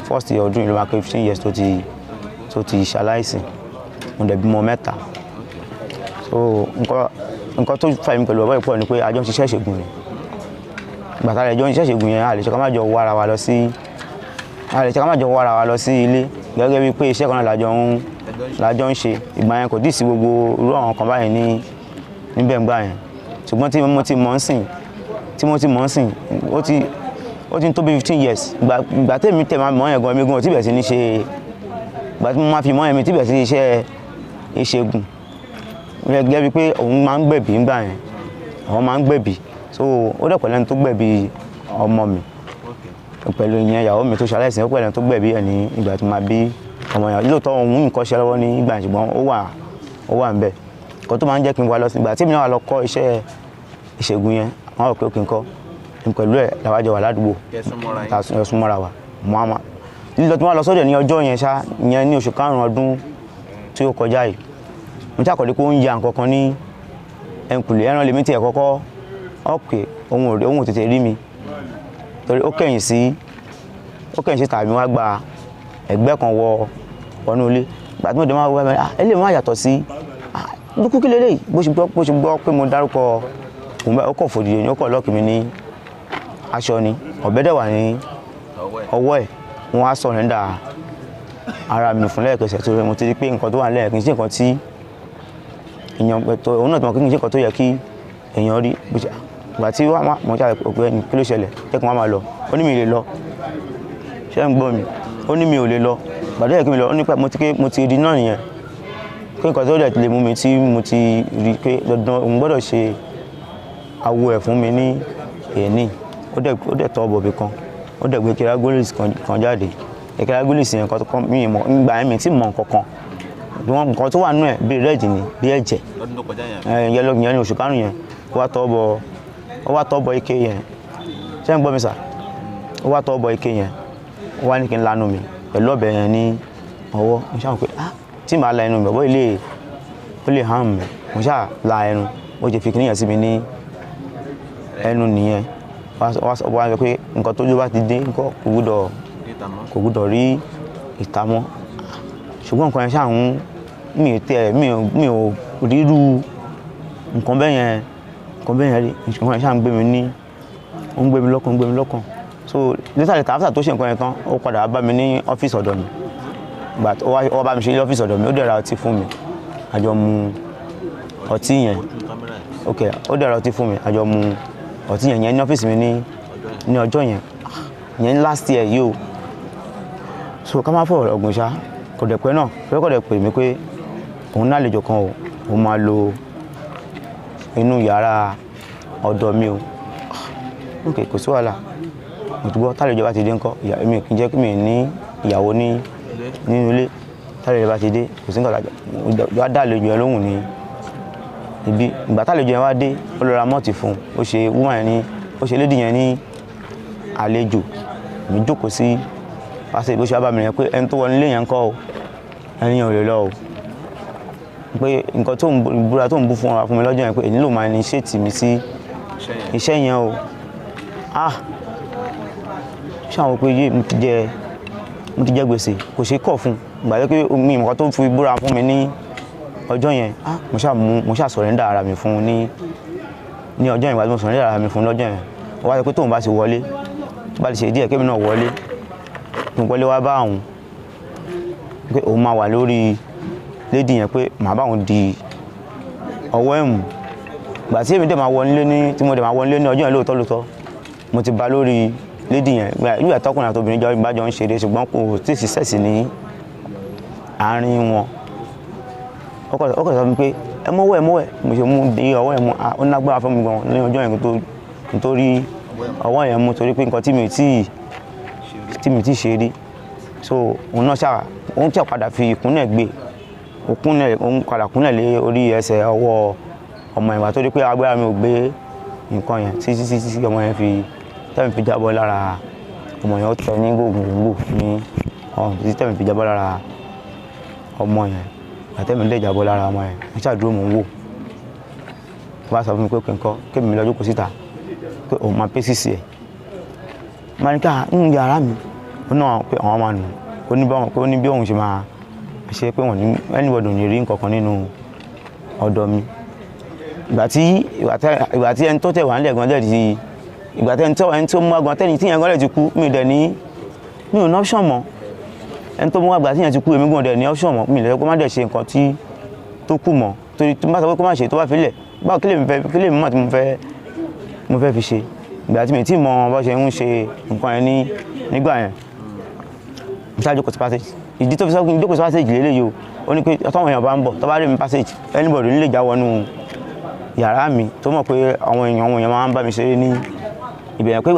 S2: 1st ọdún ìlú máa pé 15 years tó ti ṣaláìsí mo dẹ̀ bímọ mẹ́ta so nǹkan tó fà mí pẹ̀lú ọ̀bọ̀ ìpọ̀ ni pé àjọ ń ṣiṣẹ́ ìṣègùn ni gbàtà rẹ̀ jọ ń ṣiṣẹ́ ìṣègùn yẹn a lè ṣe ká má jọ wá ara wa lọ sí ilé gẹ́gẹ́ bí pé iṣẹ́ kan náà lájọ ń ṣe ìgbà yẹn kò dì sí gbogbo irú àwọn kan báyìí níbẹ̀ ń gbà yẹn ṣùgbọ́n tí mo ti mọ̀ ń sìn ó ti ń tó bí 15 years ìgbà tèmi tẹ̀ máa mọ̀ yẹn gan mi gan ò tí bẹ̀ sí ní ṣe ìgbà tí mo máa fi mọ̀ yẹn mi tí bẹ̀ sí ní iṣẹ́ ìṣègùn gẹ́gẹ́ bí pé òun máa ń gbẹ̀bí ńgbà yẹn àwọn máa ń gbẹ̀bí so ó dẹ̀ pẹ̀lú ẹni tó gbẹ̀bí ọmọ mi pẹ̀lú ìyẹn ìyàwó mi tó ṣaláìsí ó pẹ̀lú ẹni tó gbẹ̀bí ẹ̀ ní ìgbà tí máa bí ọmọ yẹn lóòótọ́ òun nǹkan ṣe lọ́wọ́ ní ìgbà yẹn ṣùgbọ́n ó wà ń bẹ̀ kó tó máa ń jẹ́ kí n wá lọ sí ìgbà tí mi náà lọ kọ́ iṣẹ́ ìṣègùn yẹn àwọn òkè òkè ńkọ́ pẹ̀lú ẹ̀ làwájọ wà ládùúgbò ẹ̀sùn mọ́ra wa lílọ tí wọ́n lọ sọ́dọ̀ ní ọjọ́ yẹn ṣá ìyẹn ní oṣù karùn-ún ọdún tí ó kọjá yìí mo ṣàkọọ́lẹ̀ pé ó ń ya nǹkan kan ní ẹnkùlé ẹran lèmi tiẹ̀ kọ́kọ́ ọ̀pẹ̀ ohun ò tètè rí mi torí ó kẹ̀yìn sí tàbí wọ́n gba ẹgbẹ́ kan wọnú ilé ìgbà tí mo dé máa wọ ẹlẹ́ máa yàtọ̀ sí dúkú kí lélẹ́yìí bó ṣe gbọ́ pé mo dárúkọ ó kọ̀ fòdìdè ní ó kọ̀ lọ́ọ̀kì mi ní aṣọ ni ọ̀bẹ dẹ̀ wà ní ọwọ́ ẹ̀ wọ́n á sọ̀rẹ́ndà ara mi fún lẹ́ẹ̀kẹsẹ̀ tó rẹ̀ mo ti rí pé nǹkan tó wà nílẹ̀ kì í ṣe nǹkan tí èèyàn pẹ̀tọ́ òun náà ti mọ̀ kí n ṣe nǹkan tó yẹ kí èèyàn rí ìgbà tí mo ṣàlẹ̀ òpin ẹni kí ló ṣẹlẹ̀ jẹ́ kí wọ́n máa lọ ó ní mi lè lọ ṣé ń gbọ́ mi ó ní mi ò lè lọ gbàdúrà yẹ kí mi lọ ó ní pé mo ti rí náà nìyẹn pé nǹkan tó dẹ̀ lè mú mi tí mo ti rí pé dandan òun gbọ́dọ̀ ṣe awo ẹ̀ fún mi ní èní ó dẹ̀ tọ́ bọ̀bì kan ó dẹ̀ gbé kiragolis kan jáde kiragolis yẹn kan mi mọ̀ nígbà yẹn mi tí mọ̀ nǹkan nǹkan tó wà nínú ẹ̀ bí rẹ́ẹ̀dì ni bí ẹ̀jẹ̀ yẹn ní oṣù karùn-ún yẹn ó wá tọ́ bọ ike yẹn ṣé ń gbọ́ mi sà ó wá tọ́ bọ ike yẹn ó wá ní kí n lanu mi pẹ̀lú ọ̀bẹ yẹn ní ọwọ́ mo ṣáà pé tí màá la ẹnu mi ọ̀bọ ilé ó lè hàn mí mo ṣáà la ẹnu ó jẹ́ fi kíníyàn sí mi ní ẹnu nìyẹn wá sọ pé nǹkan tójú bá ti dé kò gbúdọ̀ rí ìta mọ́ ṣùgbọ́n nǹkan yẹn ṣáà mi ò ríru nǹkan bẹ́ẹ̀ yẹn rí nǹkan yẹn ṣáà ń gbé mi lọ́kàn so nísàlẹ̀ tààfà tó ṣe nǹkan yẹn tán ó padà bá mi ní ọ́fíìsì ọ̀dọ̀ mi gbà ó bá mi ṣe ní ọ́fíìsì ọ̀dọ̀ mi ó dẹ̀ ra ọtí fún mi àjọ mu ọtí yẹn ok ó dẹ̀ ra ọtí fún mi àjọ mu ọtí yẹn ní ọ́fíìsì mi ní ọjọ́ yẹn last year yìí o so ká má fọ̀rọ̀ ọ̀gbìn ṣá kò dẹ̀ pẹ́ náà kò dẹ̀ pè mí pé òun ní àlejò kan o òun máa lo inú yàrá ọ̀dọ̀ mi o ok kò sí wàhálà mo ti gbọ́ tálejò bá ti dé ńkọ́ èmi kì í jẹ́ kí mi ní ìyàwó nínú ilé tálejò bá ti dé kò sí nǹkan lájọ wá dá àlejò yẹn lóhùn ní ibi ìgbà tálejò yẹn wá dé ó lọ ra mọ́ọ̀tì fún un ó ṣe woman yẹn ní ó ṣe lady yẹn ní àlejò mi jókòó sí pàṣẹ bó ṣe wá bá mi yẹn pé ẹni tó wọ nílé yẹn ńkọ́ o ẹni yẹn ò lè lọ o pé nǹkan tó ń búra tó ń bú fún mi lọ́jọ́ yẹn pé èyí ló máa ní ṣéètì mi sí iṣẹ́ yẹn o ṣáwọn pé yé mo ti jẹ gbèsè kò ṣe kọ̀ fún ìgbà pé mi nǹkan tó fi búra fún mi ní ọjọ́ yẹn mo ṣáà sọ̀rẹ́ndà ara mi fún un ní ọjọ́ yẹn ìgbà tí mo sọ̀rẹ́ndà ara mi fún un lọ́jọ́ yẹn ó wá sọ pé tóun bá ti wọlé tó bá ti ṣe díẹ̀ kémi náà wọlé tó ń wọlé wá bá òun pé òun máa wà lórí lédi yẹn pé màá bá òun di ọwọ́ ẹ̀mù ìgbà tí èmi dẹ̀ máa wọ nílé ní ọjọ́ yẹn lóòótọ́ mo ti bá lórí lédi yẹn ìgbà tọkùnrin àti obìnrin jọ ìbájọ ń ṣeré ṣùgbọ́n kò tí ì sí sẹ́ẹ̀sì ní àárín wọn ó kọ̀ sọ fún mi pé ẹ mọ́wọ́ mo ṣe mú di ọwọ́ ẹ̀ mú ó ní agbára fún mi gan ní ọjọ́ yẹn nítorí ọwọ́ yẹn mú torí pé nǹkan tí mi ti ṣe rí so òun náà òun tí padà fi ìkúnlẹ̀ gbé òun padà kúnlẹ̀ lé orí ẹsẹ̀ ọwọ́ ọmọ ìwà torí pé agbára mi ò gbé nǹkan yẹn títí ọmọ yẹn tẹ́mi fi jábọ́ lára ọmọ yẹn ó tẹ ní gbòǹgbò ní ọ̀hún títí tẹ́mi fi jábọ́ lára ọmọ yẹn àtẹ́mi lè jábọ́ lára ọmọ yẹn mo ṣàdúró mò ń wò bá sọ fún mi pé kí n kọ́ kí mi lọ jókòó síta pé òun máa pé sísì ẹ̀ máa ní ká ń yàrá mi ó náà pé àwọn máa nù ó ní bí òun ṣe máa ṣe pé wọ́n ní anybody ò ní rí nǹkan kan nínú ọ̀dọ̀ mi ìgbà tí ẹni tó tẹ̀ wá nílẹ̀ gan lẹ́ẹ̀dì sí ìgbà tí ẹni tó mú agan tẹ́ni tí yẹn gan lẹ́ẹ̀ ti kú mi ò ní option mọ́ ẹni tó mú agbà tí yẹn ti kú èmi gan dẹ̀ ní option mọ́ mi lè kó má dẹ̀ ṣe nǹkan tí tó kù mọ́ torí tó bá sọ pé kó má ṣe tó bá fi lẹ̀ báwo kí lè mọ̀ tí mo fẹ́ fi ṣe ìgbà tí mi tí mọ bó ṣe ń ṣe nǹkan yẹn nígbà yẹn mo ṣáà jókòó sí passage ìdí tó fi sọ pé jókòó sí passage lélẹ́yìí o ó ní pé tọ́wọ́n èèyàn bá ń bọ̀ tó bá rí mi passage anybody nílé já wọnú yàrá mi tó mọ̀ pé àwọn èèyàn máa ń bá mi ṣeré ní ìbẹ̀rẹ̀ pé.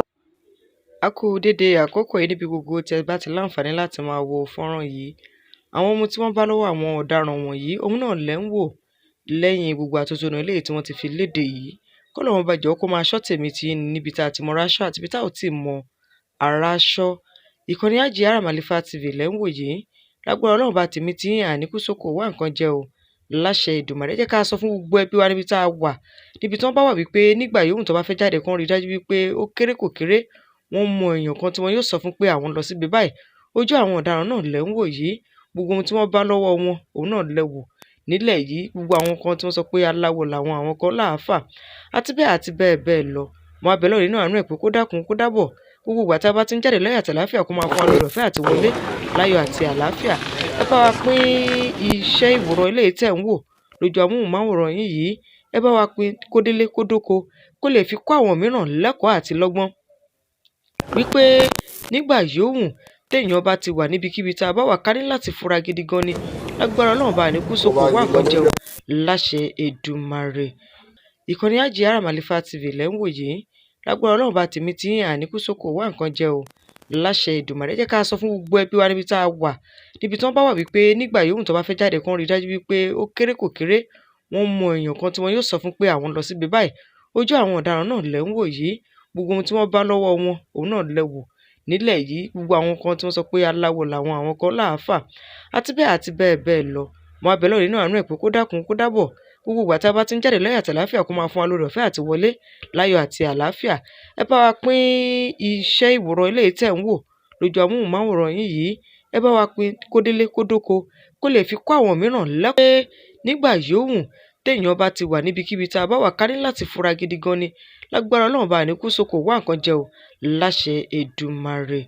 S10: a kú dédé àkókò yìí níbi gbogbo tẹ́ bá ti láǹfààní láti máa wo fọ́nrán yìí àwọn ohun tí wọ́n bá lọ́wọ́ àwọn ọ̀daràn wọ̀nyí òun náà lẹ́ ń wò lẹ́yìn gbogbo àtótónu eléyìí tí wọ́n ti fi léde yìí kọ́ lọ́wọ́ bá jọ kó máa ṣọ́ tèmi tí níbi tá a ti mọ aráṣọ àti ibi tá ò tí ì mọ aráṣọ ìkànnì Ajiara Malifa TV lẹ́ ń wò yìí lágbára Ọlọ́run bá tèmi tí yín àníkú sóko wá nǹkan jẹ o láṣẹ Èdùmàrè. Jẹ́ ká sọ fún gbogbo ẹbí wa níbi tá a wà níbi tí wọ́n bá wà wípé nígbà yòówù tó bá fẹ́ jáde kán rí dájú wípé ó kéré kò kéré wọ́n mọ èèyàn kan tí wọ́n yóò sọ fún pé àwọn lọ síbi báyìí. Ojú àwọn ọ̀daràn náà lẹ́ ń wò yìí, gbogbo ohun tí wọ́n bá lọ́wọ́ wọn òun náà lẹ́wò nílẹ̀ yìí, gbogbo àwọn kan tí wọ́n sọ pé aláwo làwọn, àwọn kan láàfà àti bẹ́ẹ̀ bẹ́ẹ̀ lọ. Mo á bẹ̀ Ọlọ́run nínú àánú ẹ̀ pé kó dákun kó dábọ̀ gbogbo ìgbà tá a bá ti ń jáde láyọ̀ àti àlàáfíà kó máa fún wa lórí ọ̀fẹ́ àti wọlé láyọ̀ àti àlàáfíà. Ẹ bá wa pín iṣẹ́ ìwòran ilé tẹ̀ ń wò lójú amóhùnmáwòrán yín yìí, ẹ bá wa pín kó délé kó dóko kó lè fi kọ́ àwọn mìíràn lẹ́kọ̀ọ́ àti lọ́gbọ́n wípé nígbà yòówù téèyàn bá ti wà níbikíbi tá a bá wà ká ní láti fura gidi gan ni lágbára Ọlọ́run bá àníkú sóko wá nǹkan jẹun láṣẹ Èdùmàrè. ìkànnì Ajiara Malifa TV lẹ́ ń wò yìí lágbára Ọlọ́run bá tèmi tí yín àníkú sóko wá nǹkan jẹ o láṣẹ Èdùmàrè. Jẹ́ ká sọ fún gbogbo ẹbí wa níbi tá a wà níbi tí wọ́n bá wà wípé nígbà yòówù tó bá fẹ́ jáde kán rí dájú wípé ó kéré kò kéré wọ́n mọ èèyàn kan tí wọ́n yóò sọ fún pé àwọn lọ síbi báyìí. Ojú àwọn ọ̀daràn náà lẹ́ ń wò yìí, gbogbo ohun tí wọ́n bá lọ́wọ́ wọn òun náà lẹ́wò nílẹ̀ yìí, gbogbo àwọn kan tí wọ́n sọ pé aláwo làwọn, àwọn kan láàfà àti bẹ́ẹ̀ bẹ́ẹ̀ lọ. Mo á bẹ̀ Ọlọ́run nínú àánú ẹ̀ pé kó dákun kó dábọ̀ gbogbo ìgbà tá a bá ti ń jáde láyọ̀ àti àlàáfíà kó máa fún wa lórí ọ̀fẹ́ àti wọlé láyọ̀ àti àlàáfíà. Ẹ bá wa pín iṣẹ́ ìwòran ilé tẹ̀ ń wò lójú amóhùnmáwòrán yín yìí, ẹ bá wa pín kó délé kó dóko kó lè fi kọ́ àwọn mìíràn lẹ́kọ̀ọ́ nígbà yòówù téèyàn bá ti wà níbikíbi tá a bá wà ká ní láti fura gidi gan ni lágbára Ọlọ́run bá àníkú sóko wá nǹkan jẹ o láṣẹ Èdùmàrè.